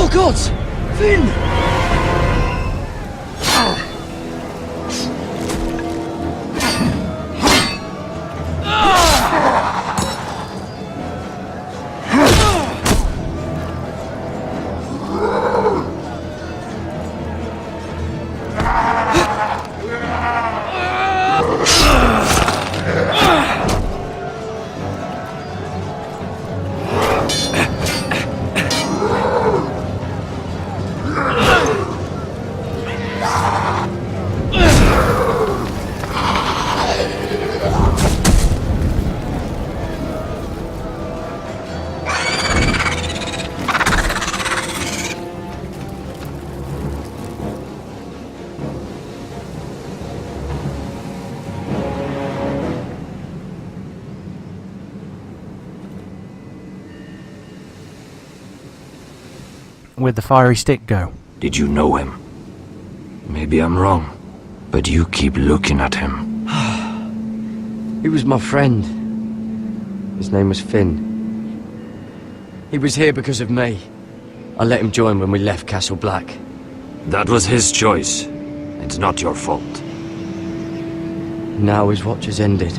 Oh gods! Finn! Where'd the fiery stick go? Did you know him? Maybe I'm wrong, but you keep looking at him. He was my friend. His name was Finn. He was here because of me. I let him join when we left Castle Black. That was his choice. It's not your fault. Now his watch has ended.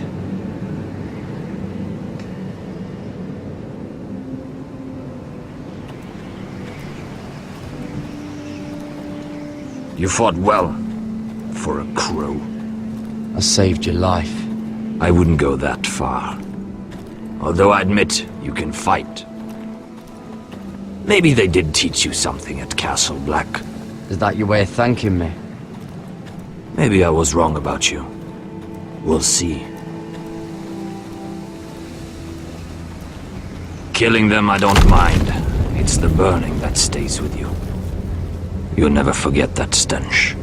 You fought well, for a crow. I saved your life. I wouldn't go that far. Although I admit, you can fight. Maybe they did teach you something at Castle Black. Is that your way of thanking me? Maybe I was wrong about you. We'll see. Killing them I don't mind. It's the burning that stays with you. You'll never forget that stench.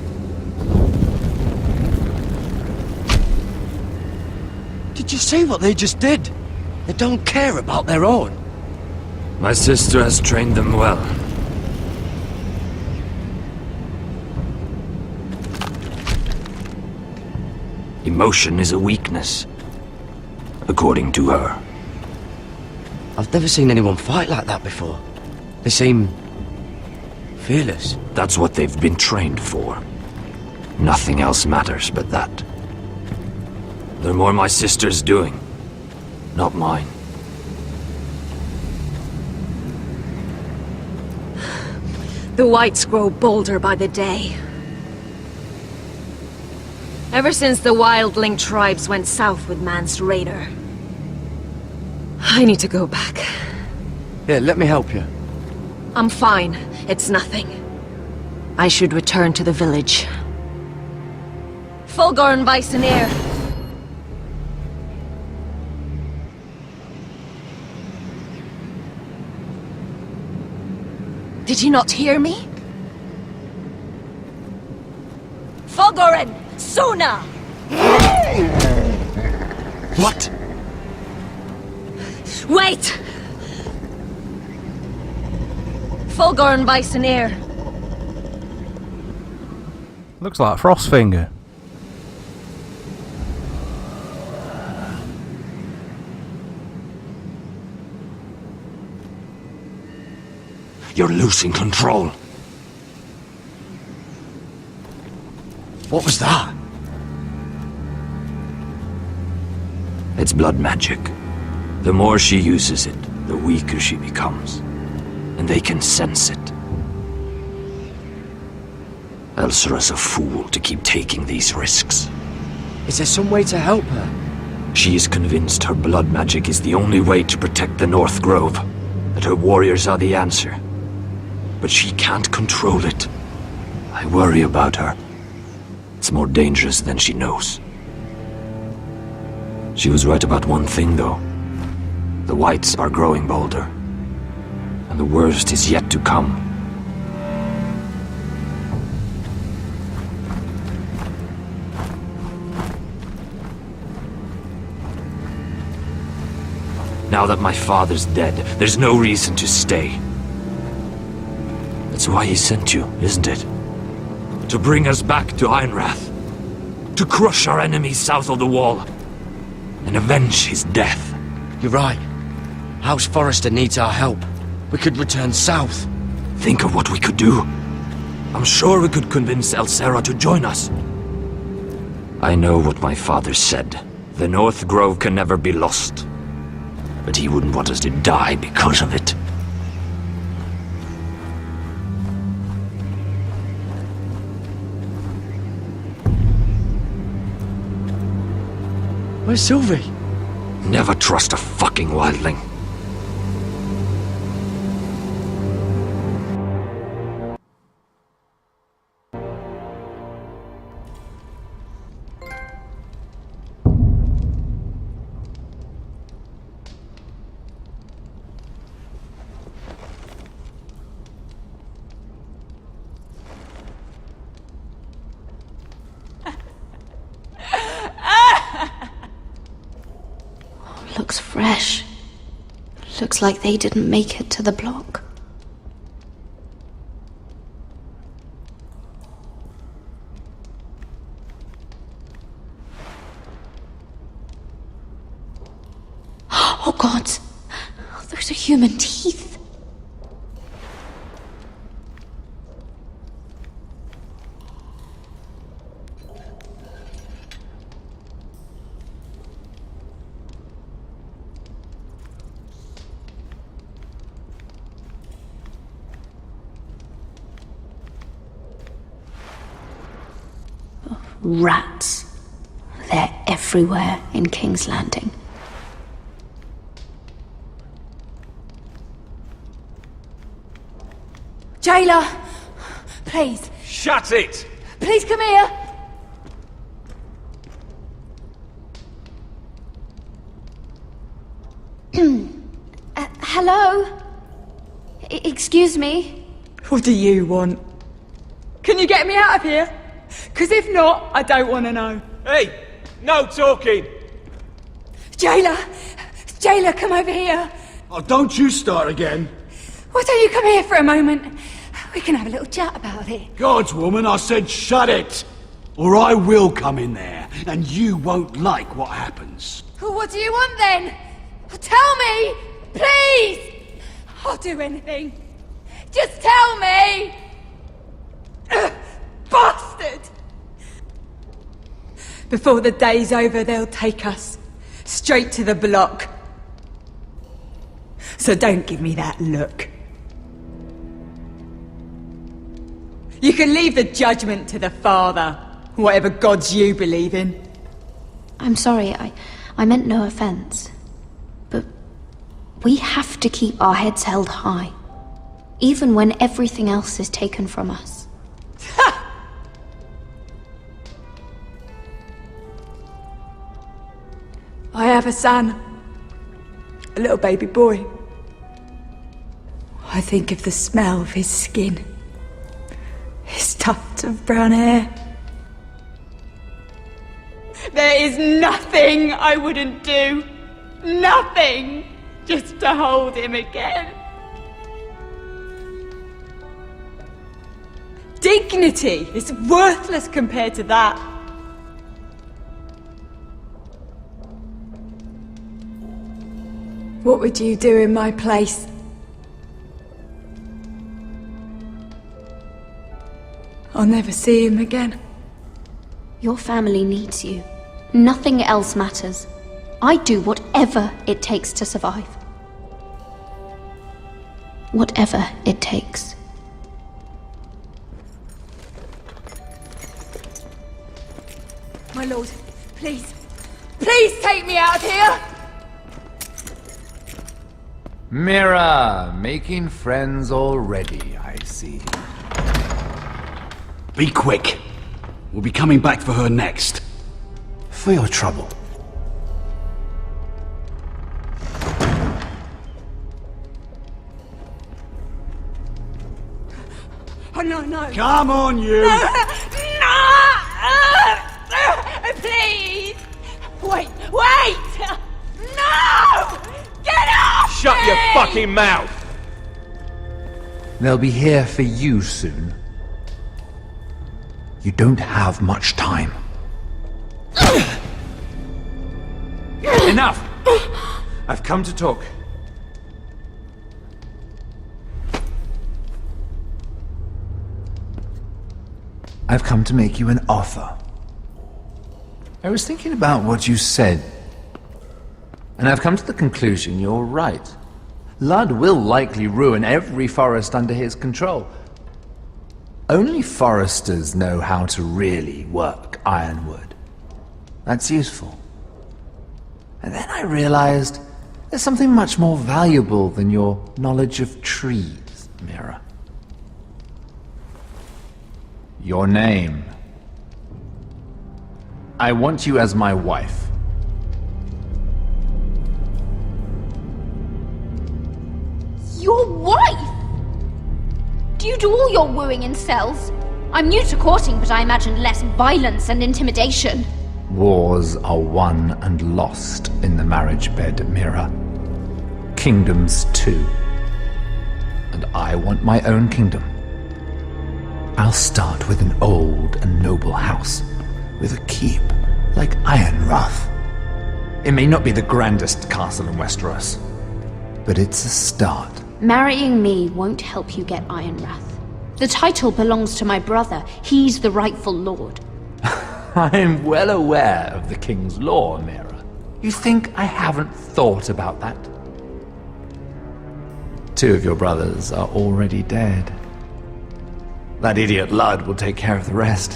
Did you see what they just did? They don't care about their own. My sister has trained them well. Emotion is a weakness, according to her. I've never seen anyone fight like that before. They seem fearless. That's what they've been trained for. Nothing else matters but that. They're more my sister's doing, not mine. The whites grow bolder by the day. Ever since the wildling tribes went south with Man's Raider. I need to go back. Here, let me help you. I'm fine. It's nothing. I should return to the village. Fulgorn Bysonir! Did you not hear me? Fulgorn! Sona! What? Wait! Fulgorn Bysonir. Looks like Frostfinger. You're losing control. What was that? It's blood magic. The more she uses it, the weaker she becomes. And they can sense it. Elsera's a fool to keep taking these risks. Is there some way to help her? She is convinced her blood magic is the only way to protect the North Grove, that her warriors are the answer. But she can't control it. I worry about her. It's more dangerous than she knows. She was right about one thing, though. The whites are growing bolder. And the worst is yet to come. Now that my father's dead, there's no reason to stay. That's why he sent you, isn't it? To bring us back to Ironrath. To crush our enemies south of the Wall. And avenge his death. You're right. House Forrester needs our help. We could return south. Think of what we could do. I'm sure we could convince El Serra to join us. I know what my father said. The North Grove can never be lost. But he wouldn't want us to die because of it. Where's Sylvie? Never trust a fucking wildling. Looks fresh. Looks like they didn't make it to the block. Oh God! Those are human teeth. Rats. They're everywhere in King's Landing. Jailer! Please. Shut it! Please come here! Hello? Excuse me? What do you want? Can you get me out of here? Because if not, I don't want to know. Hey! No talking! Jailer! Jailer, come over here! Oh, don't you start again. Why don't you come here for a moment? We can have a little chat about it. God's woman, I said shut it! Or I will come in there, and you won't like what happens. Well, what do you want then? Tell me! Please! I'll do anything. Just tell me! Bastard! Before the day's over, they'll take us straight to the block. So don't give me that look. You can leave the judgment to the Father, whatever gods you believe in. I'm sorry, I meant no offense. But we have to keep our heads held high, even when everything else is taken from us. I have a son. A little baby boy. I think of the smell of his skin. His tuft of brown hair. There is nothing I wouldn't do. Nothing! Just to hold him again. Dignity is worthless compared to that. What would you do in my place? I'll never see him again. Your family needs you. Nothing else matters. I do whatever it takes to survive. Whatever it takes. My lord, please. Please take me out of here! Mira, making friends already, I see. Be quick. We'll be coming back for her next. For your trouble. Oh, no, no. Come on, you! No! Please! Wait! No! Get off! Shut your fucking mouth! They'll be here for you soon. You don't have much time. Enough! I've come to talk. I've come to make you an offer. I was thinking about what you said, and I've come to the conclusion you're right. Ludd will likely ruin every forest under his control. Only foresters know how to really work ironwood. That's useful. And then I realized there's something much more valuable than your knowledge of trees, Mira. Your name. I want you as my wife. Your wife? Do you do all your wooing in cells? I'm new to courting, but I imagine less violence and intimidation. Wars are won and lost in the marriage bed, Mira. Kingdoms too. And I want my own kingdom. I'll start with an old and noble house, with a keep like Ironrath. It may not be the grandest castle in Westeros, but it's a start. Marrying me won't help you get Ironrath. The title belongs to my brother. He's the rightful lord. I'm well aware of the king's law, Mira. You think I haven't thought about that? 2 of your brothers are already dead. That idiot Ludd will take care of the rest.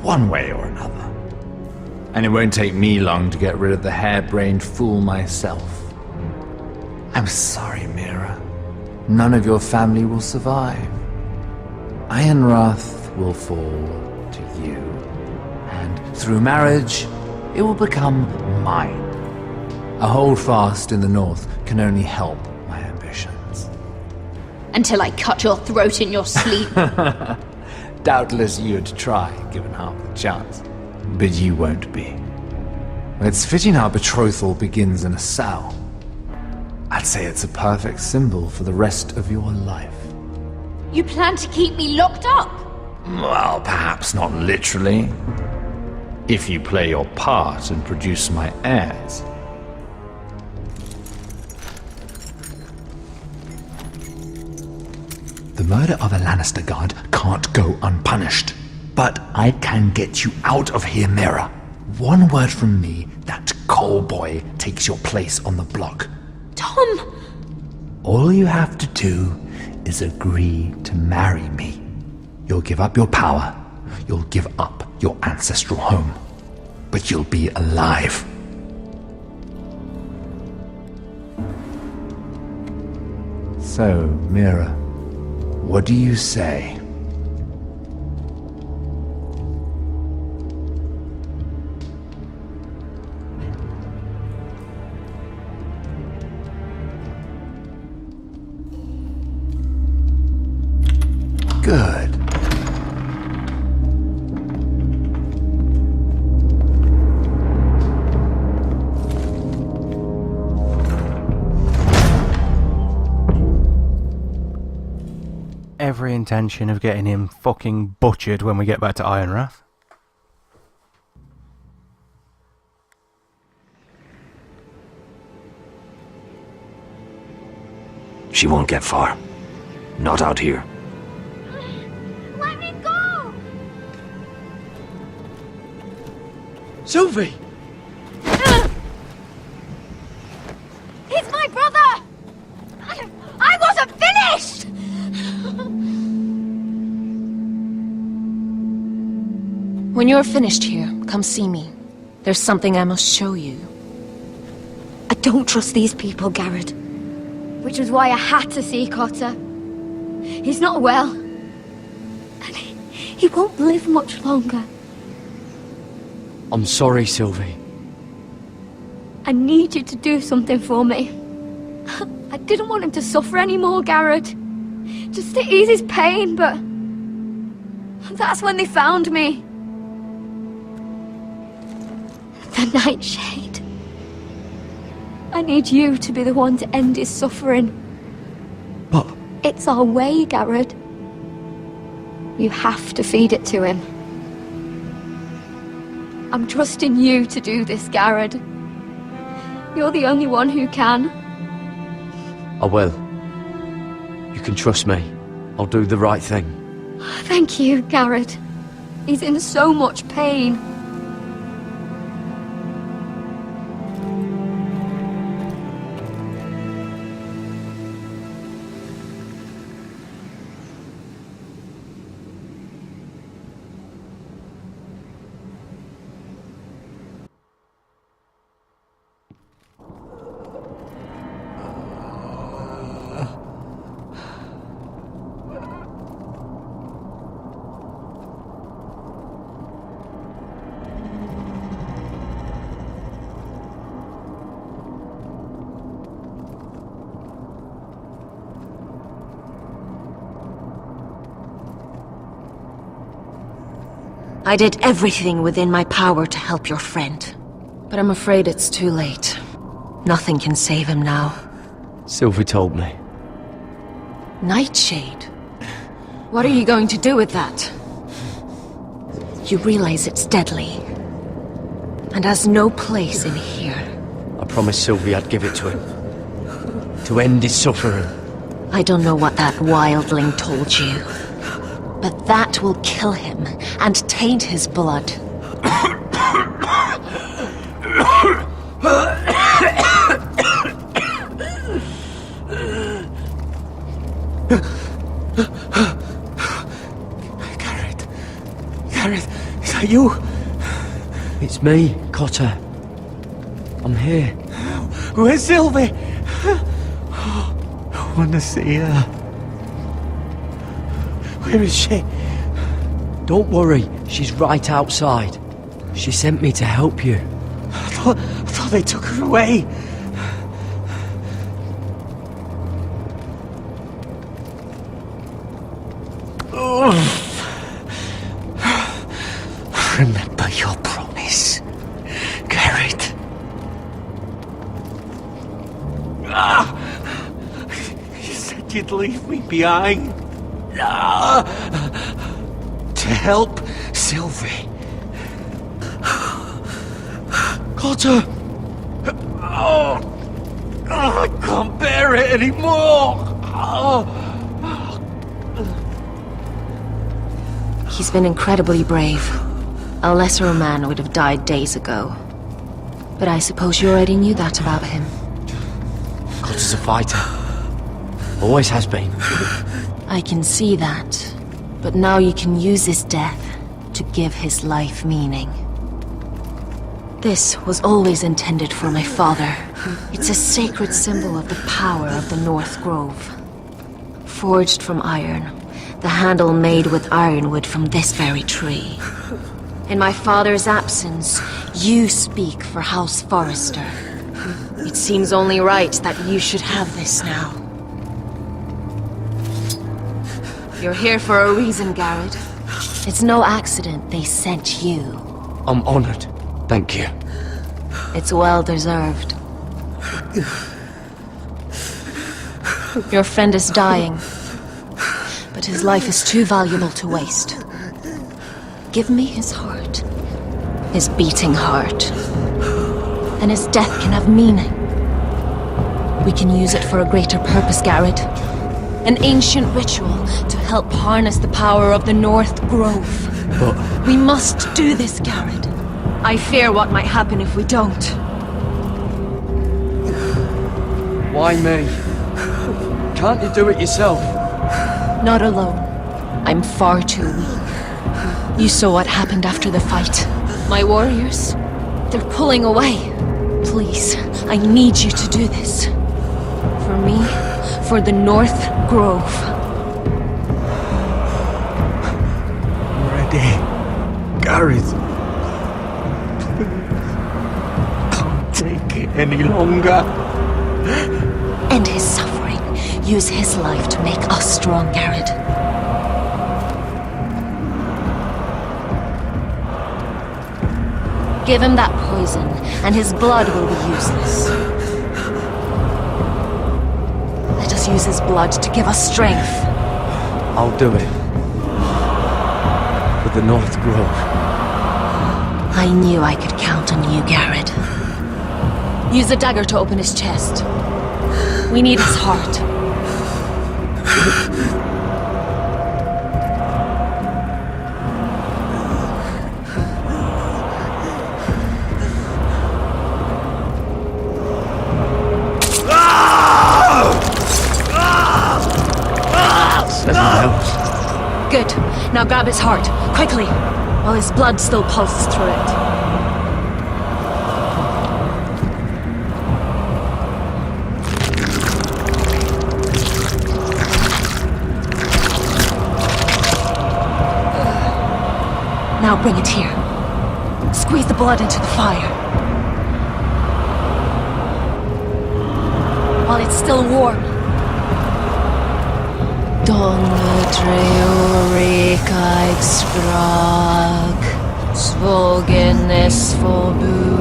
One way or another. And it won't take me long to get rid of the harebrained fool myself. I'm sorry, Mira. None of your family will survive. Ironrath will fall to you. And through marriage, it will become mine. A holdfast in the north can only help my ambitions. Until I cut your throat in your sleep. Doubtless you'd try, given half the chance. But you won't be. It's fitting our betrothal begins in a cell. I'd say it's a perfect symbol for the rest of your life. You plan to keep me locked up? Well, perhaps not literally. If you play your part and produce my heirs. The murder of a Lannister guard can't go unpunished. But I can get you out of here, Mira. One word from me, that coal boy takes your place on the block. Tom! All you have to do is agree to marry me. You'll give up your power. You'll give up your ancestral home. But you'll be alive. So, Mira, what do you say? Good. Every intention of getting him fucking butchered when we get back to Ironrath. She won't get far. Not out here. Let me go! Sylvie! He's my brother! I wasn't finished! When you're finished here, come see me. There's something I must show you. I don't trust these people, Garrett. Which was why I had to see Cotter. He's not well. And he won't live much longer. I'm sorry, Sylvie. I need you to do something for me. I didn't want him to suffer anymore, Garrett. Just to ease his pain, but... that's when they found me. The Nightshade. I need you to be the one to end his suffering. But... It's our way, Garrett. You have to feed it to him. I'm trusting you to do this, Garrett. You're the only one who can. I will. You can trust me. I'll do the right thing. Thank you, Garrett. He's in so much pain. I did everything within my power to help your friend. But I'm afraid it's too late. Nothing can save him now. Sylvie told me. Nightshade? What are you going to do with that? You realize it's deadly. And has no place in here. I promised Sylvie I'd give it to him. To end his suffering. I don't know what that wildling told you. But that will kill him and taint his blood. Garrett, is that you? It's me, Cotter. I'm here. Where's Sylvie? I want to see her. Where is she? Don't worry, she's right outside. She sent me to help you. I thought they took her away. Remember your promise, Garrett. You said you'd leave me behind. To help Sylvie. Cotter! I can't bear it anymore! He's been incredibly brave. A lesser man would have died days ago. But I suppose you already knew that about him. Cotter's a fighter. Always has been. I can see that. But now you can use his death to give his life meaning. This was always intended for my father. It's a sacred symbol of the power of the North Grove. Forged from iron, the handle made with ironwood from this very tree. In my father's absence, you speak for House Forrester. It seems only right that you should have this now. You're here for a reason, Garrett. It's no accident they sent you. I'm honored. Thank you. It's well deserved. Your friend is dying, but his life is too valuable to waste. Give me his heart. His beating heart. And his death can have meaning. We can use it for a greater purpose, Garrett. An ancient ritual to help harness the power of the North Grove. But we must do this, Garrett. I fear what might happen if we don't. why me? Can't you do it yourself? Not alone. I'm far too weak. You saw what happened after the fight. My warriors, they're pulling away. Please, I need you to do this. For me, for the North Grove. Ready. Gareth. Can't take it any longer. End his suffering. Use his life to make us strong, Garrett. Give him that poison, and his blood will be useless. Let us use his blood to give us strength. I'll do it. For the North Grove. I knew I could count on you, Garrett. Use the dagger to open his chest. We need his heart. doesn't help. Good. Now grab his heart, quickly, while his blood still pulses through it. Now bring it here. Squeeze the blood into the fire. While it's still warm. Donne treorikaig sprag, svogenes forbule.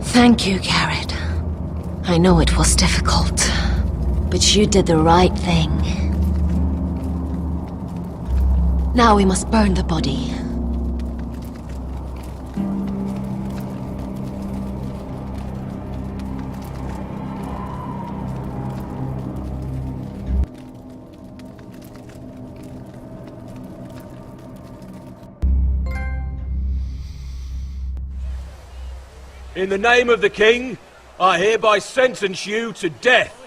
Thank you, Garrett. I know it was difficult, but you did the right thing. Now we must burn the body. In the name of the king, I hereby sentence you to death.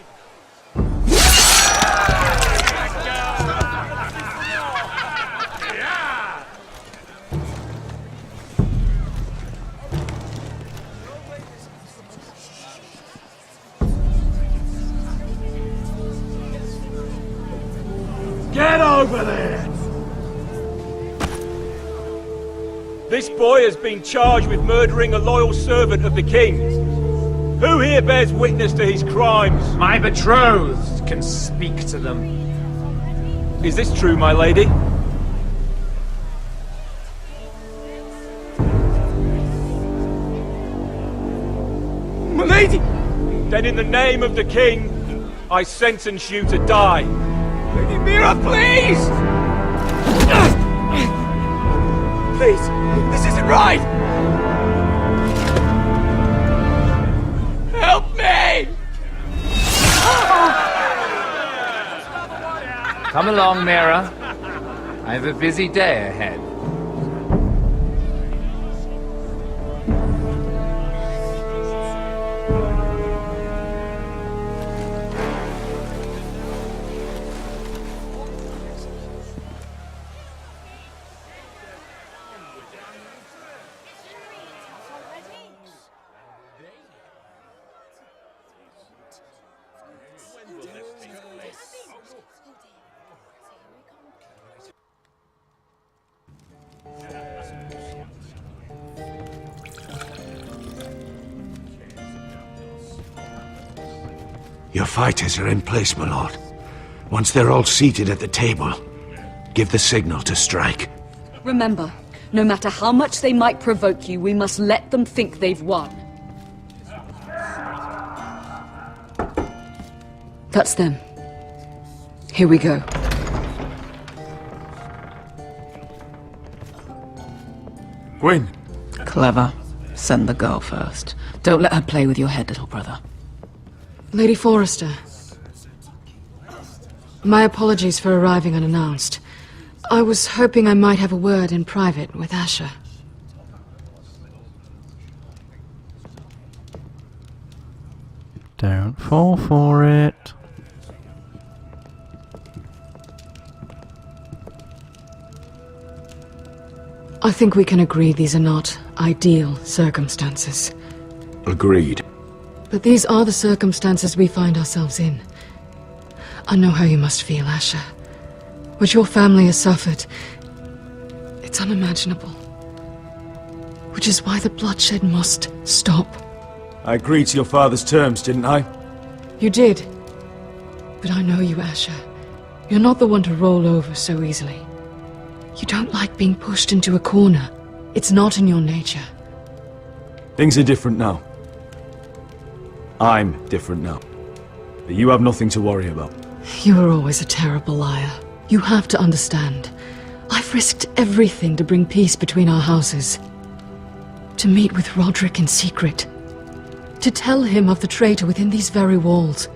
Get over there! This boy has been charged with murdering a loyal servant of the king. Who here bears witness to his crimes? My betrothed can speak to them. Is this true, my lady? My lady! Then in the name of the king, I sentence you to die. Lady Mira, please! Please, this isn't right! Help me! Come along, Mira. I have a busy day ahead. Your fighters are in place, my lord. Once they're all seated at the table, give the signal to strike. Remember, no matter how much they might provoke you, we must let them think they've won. That's them. Here we go. Gwyn. Clever. Send the girl first. Don't let her play with your head, little brother. Lady Forrester. My apologies for arriving unannounced. I was hoping I might have a word in private with Asher. Don't fall for it. I think we can agree these are not ideal circumstances. Agreed. But these are the circumstances we find ourselves in. I know how you must feel, Asher. What your family has suffered, it's unimaginable. Which is why the bloodshed must stop. I agreed to your father's terms, didn't I? You did. But I know you, Asher. You're not the one to roll over so easily. You don't like being pushed into a corner. It's not in your nature. Things are different now. I'm different now. But you have nothing to worry about. You were always a terrible liar. You have to understand. I've risked everything to bring peace between our houses. To meet with Roderick in secret. To tell him of the traitor within these very walls.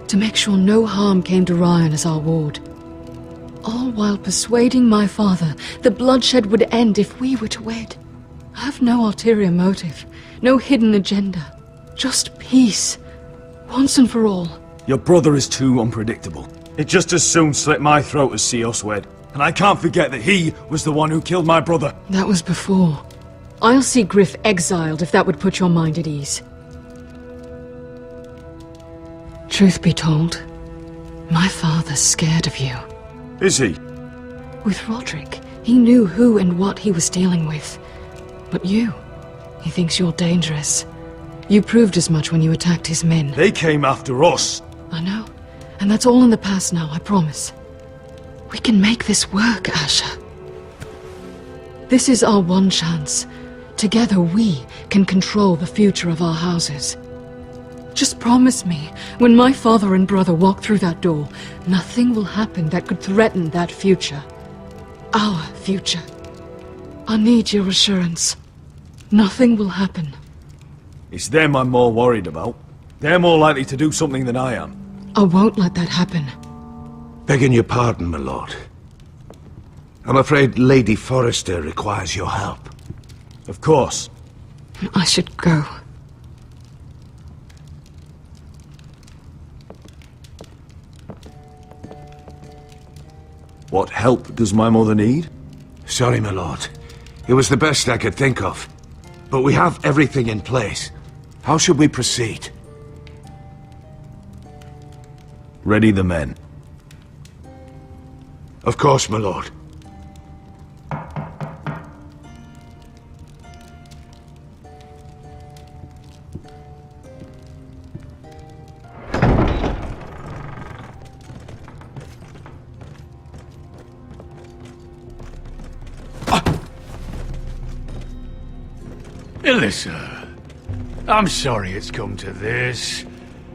To make sure no harm came to Ryan as our ward. All while persuading my father the bloodshed would end if we were to wed. I have no ulterior motive, no hidden agenda. Just peace, once and for all. Your brother is too unpredictable. It just as soon slit my throat as see us wed. And I can't forget that he was the one who killed my brother. That was before. I'll see Griff exiled if that would put your mind at ease. Truth be told, my father's scared of you. Is he? With Roderick, he knew who and what he was dealing with. But you, he thinks you're dangerous. You proved as much when you attacked his men. They came after us. I know. And that's all in the past now, I promise. We can make this work, Asher. This is our one chance. Together we can control the future of our houses. Just promise me, when my father and brother walk through that door, nothing will happen that could threaten that future. Our future. I need your assurance. Nothing will happen. It's them I'm more worried about. They're more likely to do something than I am. I won't let that happen. Begging your pardon, my lord. I'm afraid Lady Forrester requires your help. Of course. I should go. What help does my mother need? Sorry, my lord. It was the best I could think of. But we have everything in place. How should we proceed? Ready the men. Of course, my lord. Alyssa, I'm sorry it's come to this,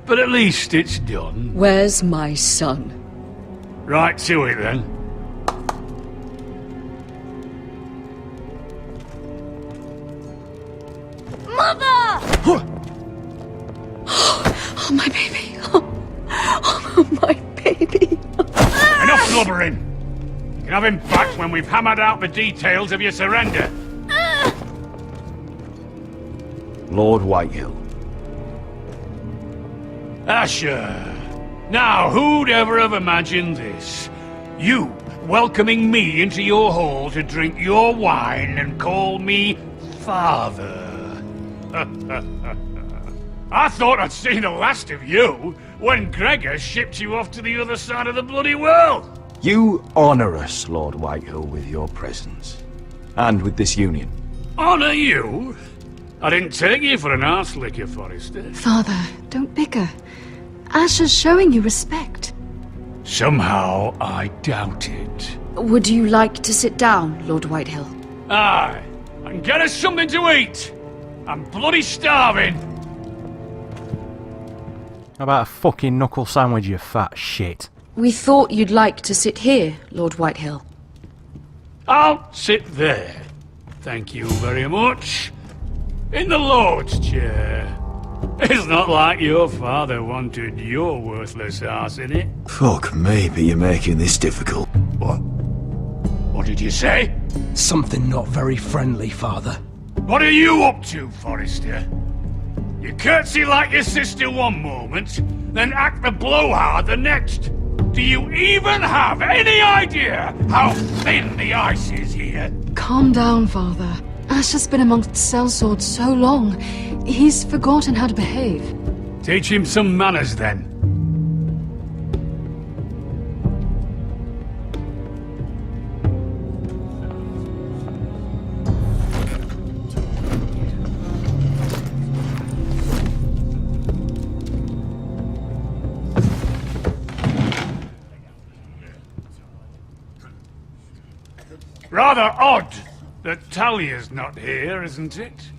but at least it's done. Where's my son? Right to it then. Mother! Oh, my baby. Oh, my baby. Enough blubbering! You can have him back when we've hammered out the details of your surrender. Lord Whitehill. Asher. Now, who'd ever have imagined this? You welcoming me into your hall to drink your wine and call me father. I thought I'd seen the last of you when Gregor shipped you off to the other side of the bloody world. You honor us, Lord Whitehill, with your presence. And with this union. Honor you? I didn't take you for an arse licker, Forrester. Father, don't bicker. Asher's showing you respect. Somehow I doubt it. Would you like to sit down, Lord Whitehill? Aye, and get us something to eat. I'm bloody starving. How about a fucking knuckle sandwich, you fat shit? We thought you'd like to sit here, Lord Whitehill. I'll sit there. Thank you very much. In the Lord's chair. It's not like your father wanted your worthless ass in it. Fuck me, but you're making this difficult. What? What did you say? Something not very friendly, Father. What are you up to, Forrester? You curtsy like your sister one moment, then act the blowhard the next. Do you even have any idea how thin the ice is here? Calm down, Father. Asher's been amongst sellswords so long, he's forgotten how to behave. Teach him some manners, then. Rather odd that Talia's not here, isn't it?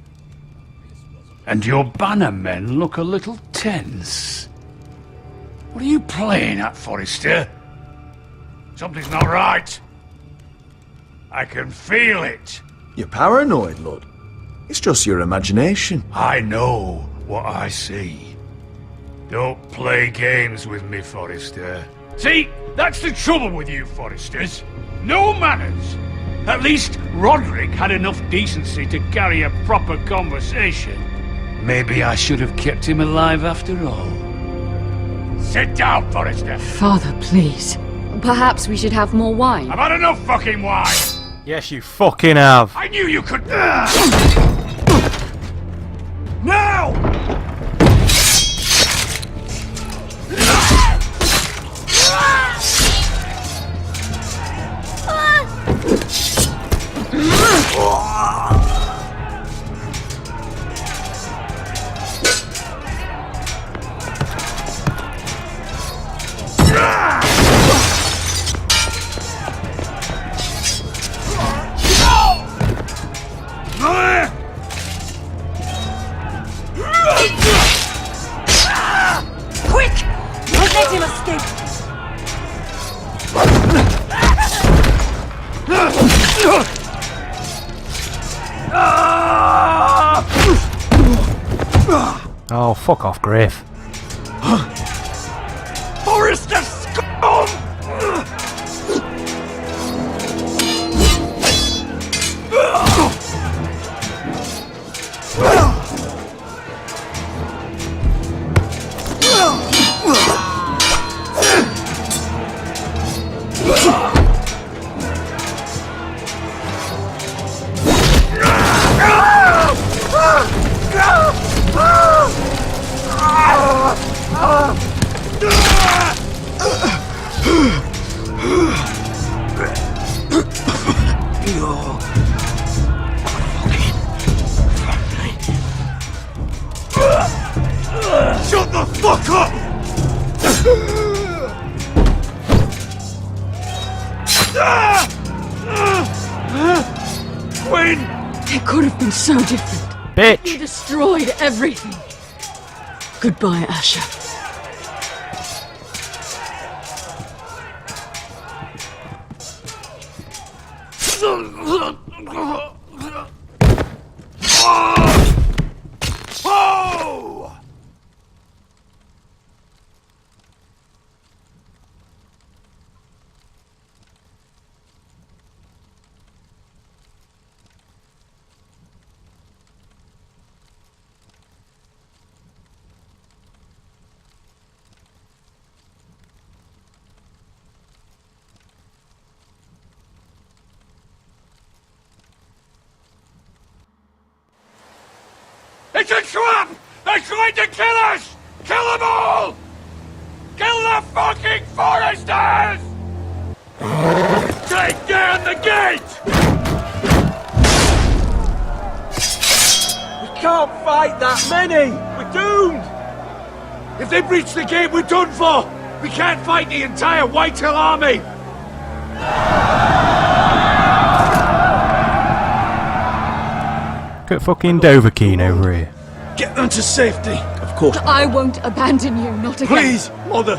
And your banner men look a little tense. What are you playing at, Forrester? Something's not right. I can feel it. You're paranoid, Lord. It's just your imagination. I know what I see. Don't play games with me, Forrester. See, that's the trouble with you, Forresters. No manners. At least Roderick had enough decency to carry a proper conversation. Maybe I should have kept him alive after all. Sit down, Forrester! Father, please. Perhaps we should have more wine. I've had enough fucking wine! Yes, you fucking have. I knew you could... Now! Quick! Don't let him escape! Oh, fuck off, Griff. Forrester scum! Shut the fuck up! Quinn! It could have been so different. Bitch! You destroyed everything. Goodbye, Asher. Oh! It's a trap! They're trying to kill us! Kill them all! Kill the fucking Foresters! Take down the gate! We can't fight that many! We're doomed! If they breach the gate, we're done for! We can't fight the entire Whitehill army! Look at fucking Dovahkiin over here. Get them to safety! Of course. I won't abandon you, not again. Please, Mother!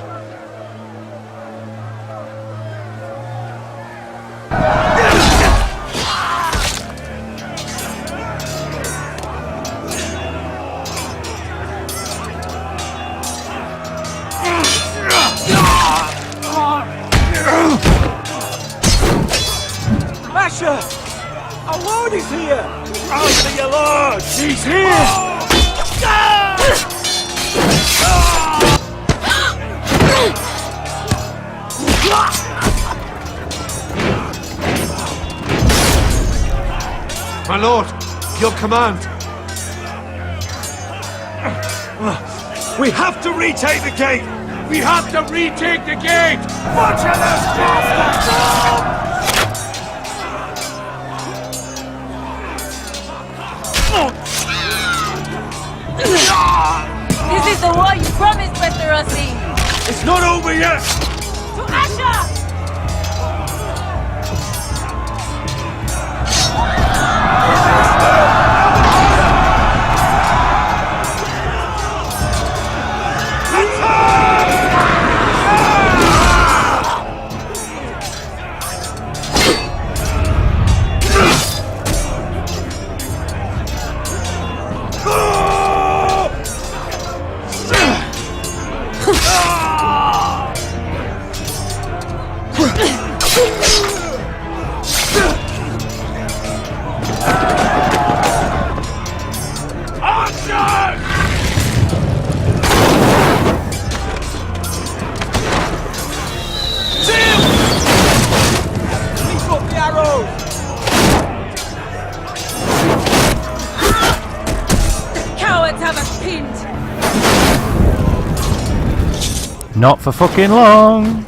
Asher! Our lord is here! Run to your lord! He's here! My lord, your command. We have to retake the gate! We have to retake the gate! Butcher this bastard! This is the war you promised, Westerosi! It's not over yet! To Asher! Not for fucking long.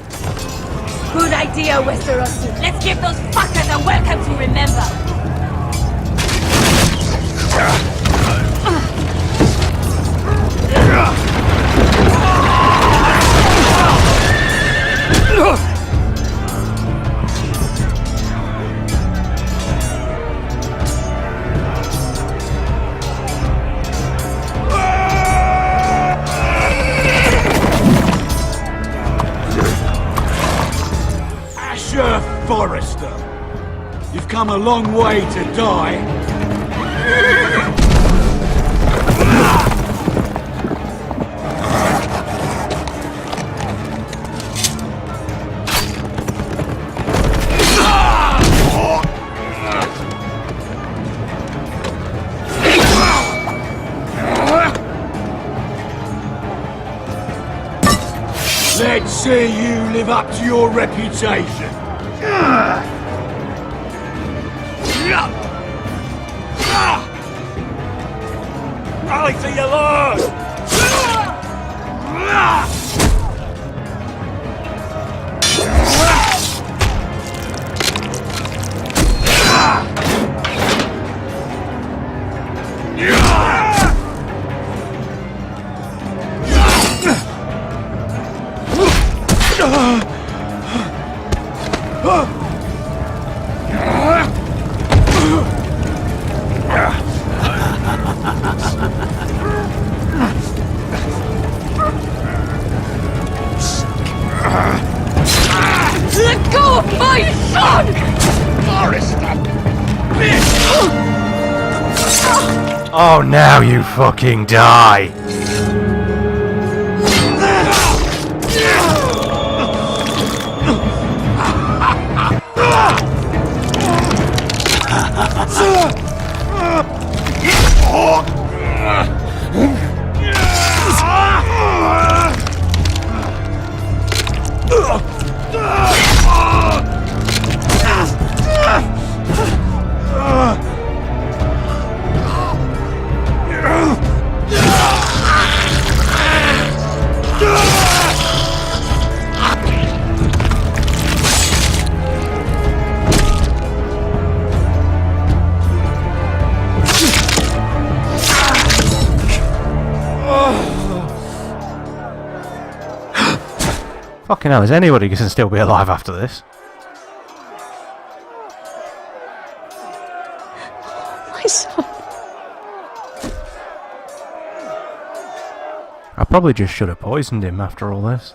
Good idea, Westeros. Let's give those fuckers a welcome to remember. Asher Forrester, you've come a long way to die. Let's see you live up to your reputation. Rally to your lord! Let go of my son! Oh, now you fucking die. Fucking hell, is anybody going to still be alive after this? My son. I probably just should have poisoned him after all this.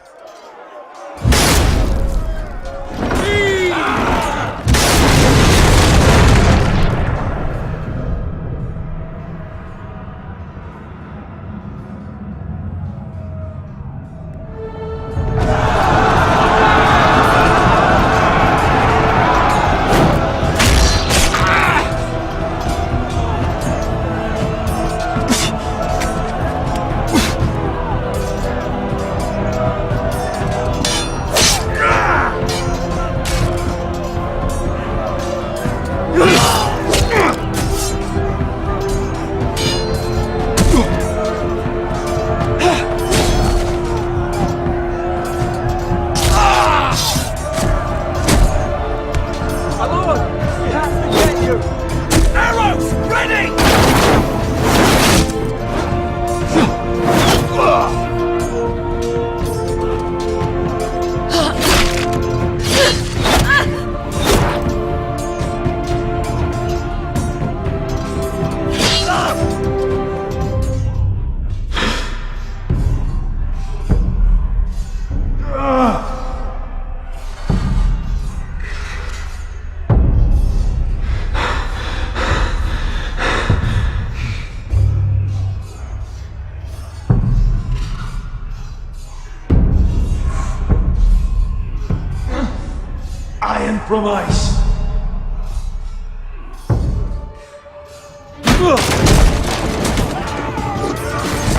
Iron from ice.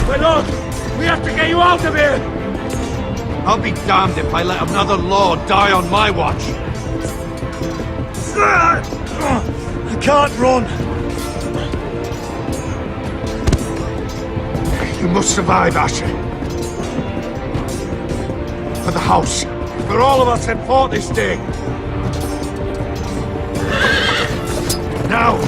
My lord, we have to get you out of here! I'll be damned if I let another lord die on my watch. I can't run. You must survive, Asher. For the house. For all of us that fought this day. Now!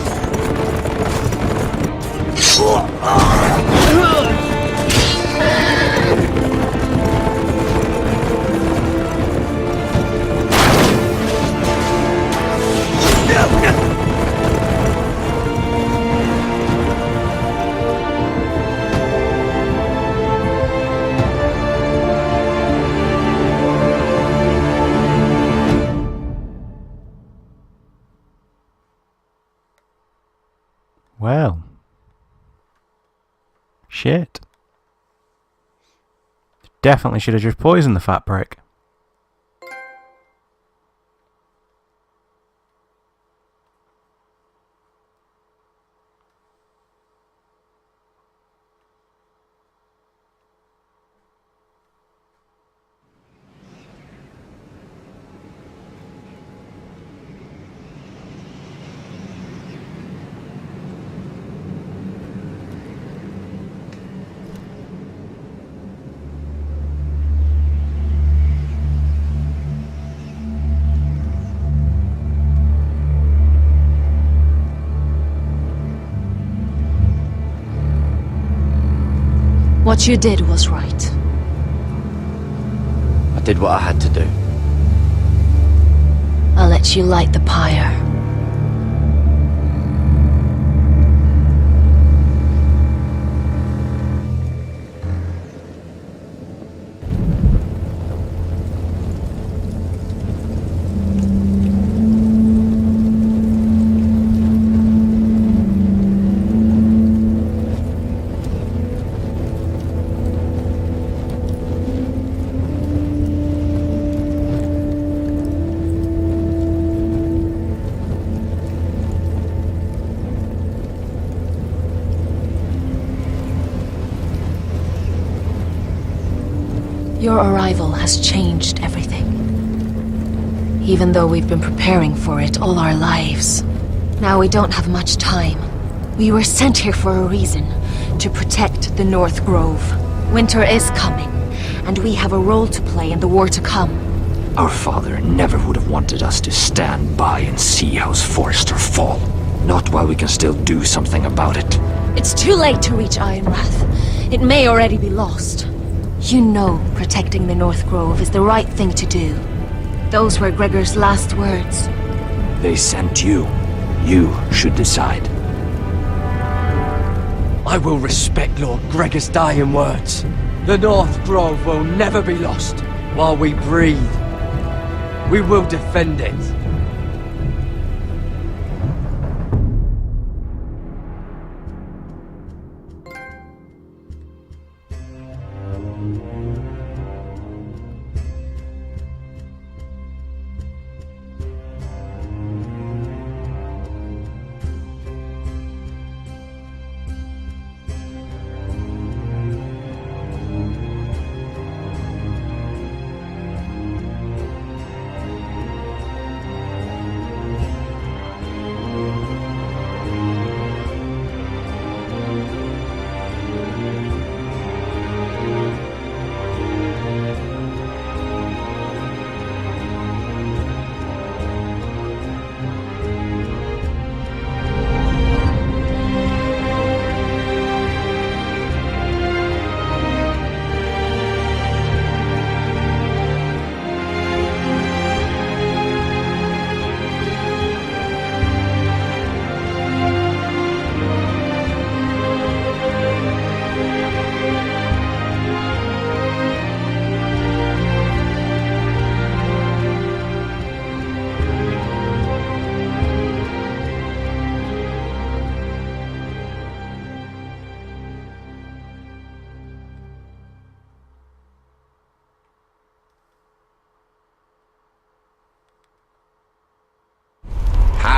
Well. Shit. Definitely should have just poisoned the fat prick. What you did was right. I did what I had to do. I'll let you light the pyre. Your arrival has changed everything. Even though we've been preparing for it all our lives. Now we don't have much time. We were sent here for a reason. To protect the North Grove. Winter is coming, and we have a role to play in the war to come. Our father never would have wanted us to stand by and see House Forrester fall. Not while we can still do something about it. It's too late to reach Ironwrath. It may already be lost. You know protecting the North Grove is the right thing to do. Those were Gregor's last words. They sent you. You should decide. I will respect Lord Gregor's dying words. The North Grove will never be lost. While we breathe, we will defend it.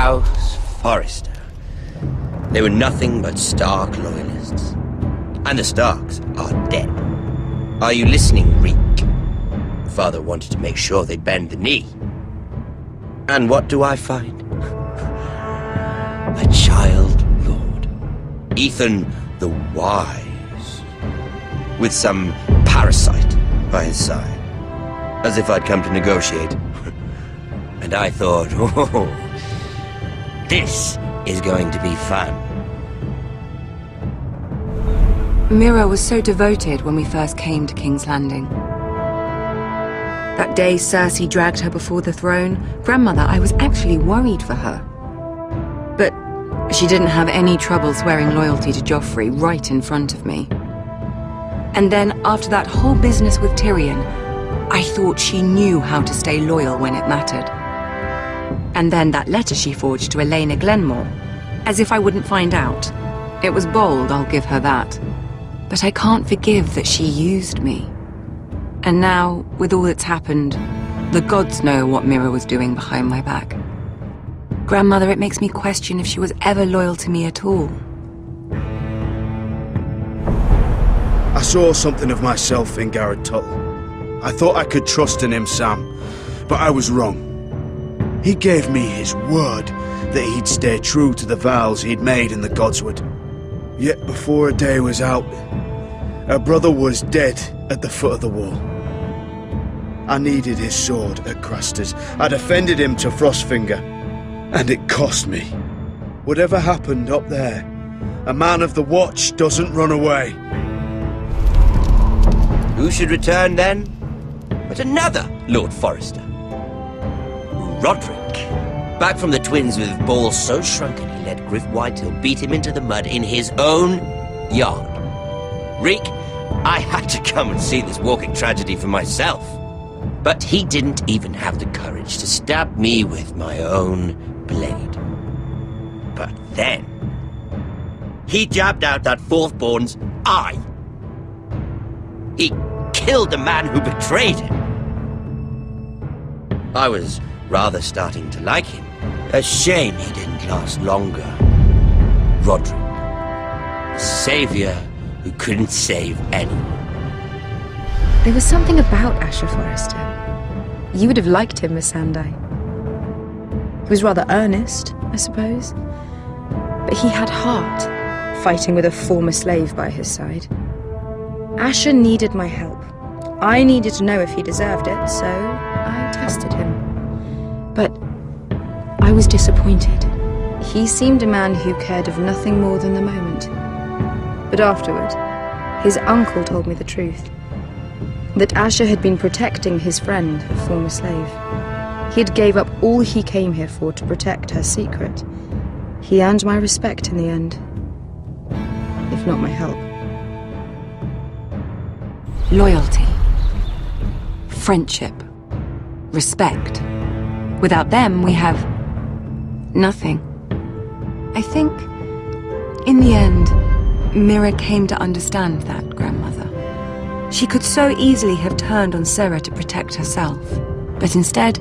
House Forrester. They were nothing but Stark loyalists. And the Starks are dead. Are you listening, Reek? Father wanted to make sure they bend the knee. And what do I find? A child lord. Ethan the Wise. With some parasite by his side. As if I'd come to negotiate. And I thought, oh, this is going to be fun. Mira was so devoted when we first came to King's Landing. That day Cersei dragged her before the throne, Grandmother, I was actually worried for her. But she didn't have any trouble swearing loyalty to Joffrey right in front of me. And then, after that whole business with Tyrion, I thought she knew how to stay loyal when it mattered. And then that letter she forged to Elena Glenmore, as if I wouldn't find out. It was bold, I'll give her that. But I can't forgive that she used me. And now, with all that's happened, the gods know what Mira was doing behind my back. Grandmother, it makes me question if she was ever loyal to me at all. I saw something of myself in Garrett Tuttle. I thought I could trust in him, Sam, but I was wrong. He gave me his word that he'd stay true to the vows he'd made in the Godswood. Yet before a day was out, her brother was dead at the foot of the wall. I needed his sword at Craster's. I defended him to Frostfinger, and it cost me. Whatever happened up there, a man of the Watch doesn't run away. Who should return then? But another Lord Forrester. Roderick. Back from the Twins with balls so shrunken he let Griff Whitehill beat him into the mud in his own yard. Reek, I had to come and see this walking tragedy for myself. But he didn't even have the courage to stab me with my own blade. But then, he jabbed out that fourthborn's eye. He killed the man who betrayed him. I was rather starting to like him. A shame he didn't last longer. Roderick, a savior who couldn't save anyone. There was something about Asher Forrester. You would have liked him, Miss Sandai. He was rather earnest, I suppose. But he had heart, fighting with a former slave by his side. Asher needed my help. I needed to know if he deserved it, so I tested him. But I was disappointed. He seemed a man who cared of nothing more than the moment. But afterward, his uncle told me the truth. That Asher had been protecting his friend, a former slave. He had gave up all he came here for to protect her secret. He earned my respect in the end, if not my help. Loyalty, friendship, respect. Without them, we have nothing. I think, in the end, Mira came to understand that, Grandmother. She could so easily have turned on Sarah to protect herself. But instead,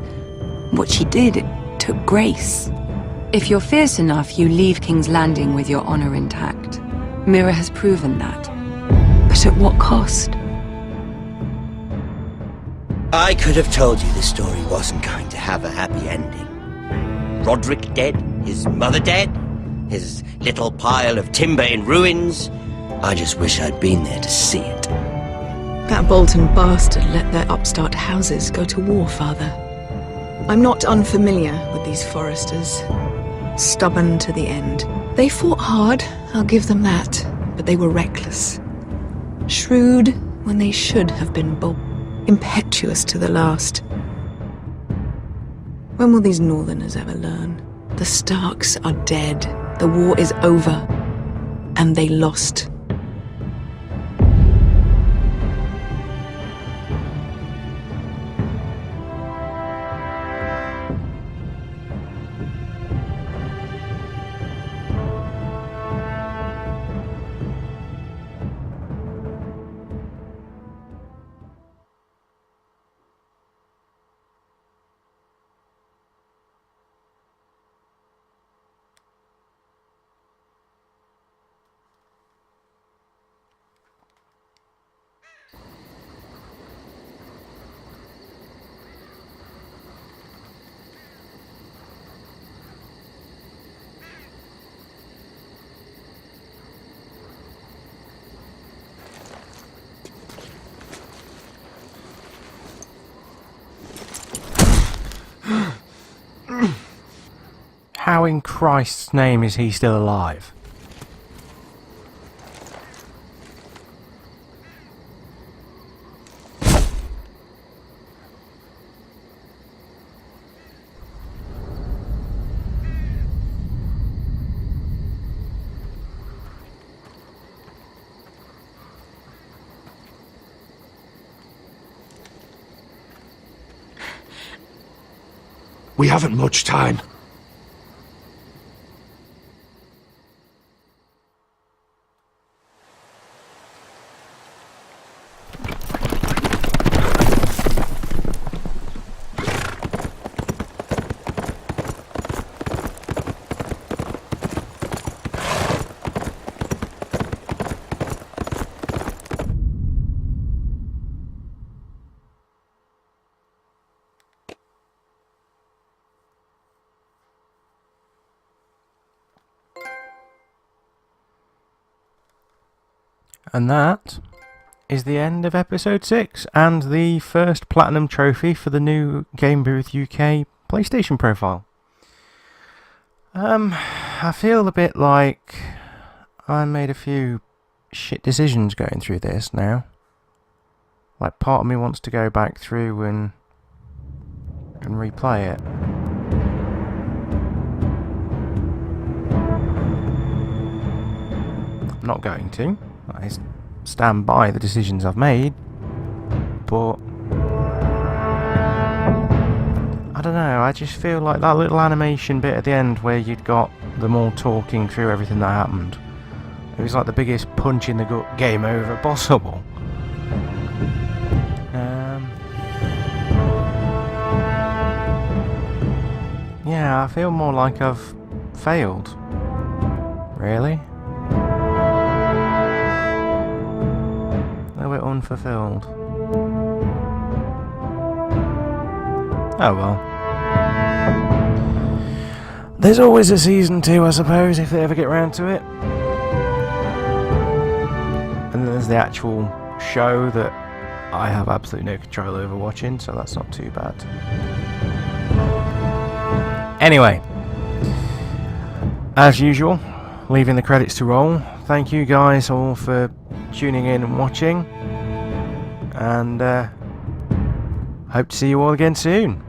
what she did, it took grace. If you're fierce enough, you leave King's Landing with your honor intact. Mira has proven that. But at what cost? I could have told you this story wasn't going to have a happy ending. Roderick dead, his mother dead, his little pile of timber in ruins. I just wish I'd been there to see it. That Bolton bastard let their upstart houses go to war, Father. I'm not unfamiliar with these Forresters. Stubborn to the end. They fought hard, I'll give them that, but they were reckless. Shrewd when they should have been bold. Impetuous to the last. When will these Northerners ever learn? The Starks are dead. The war is over. And they lost. How in Christ's name is he still alive? We haven't much time. And that is the end of episode 6 and the first platinum trophy for the new Game Booth UK PlayStation profile. I feel a bit like I made a few shit decisions going through this now. Like, part of me wants to go back through and replay it. I'm not going to. I stand by the decisions I've made, but I don't know, I just feel like that little animation bit at the end where you'd got them all talking through everything that happened, it was like the biggest punch in the gut game over possible. Yeah, I feel more like I've failed. Really? A bit unfulfilled. Oh well. There's always a season 2, I suppose, if they ever get round to it. And then there's the actual show that I have absolutely no control over watching, so that's not too bad. Anyway, as usual, leaving the credits to roll. Thank you guys all for tuning in and watching, and hope to see you all again soon.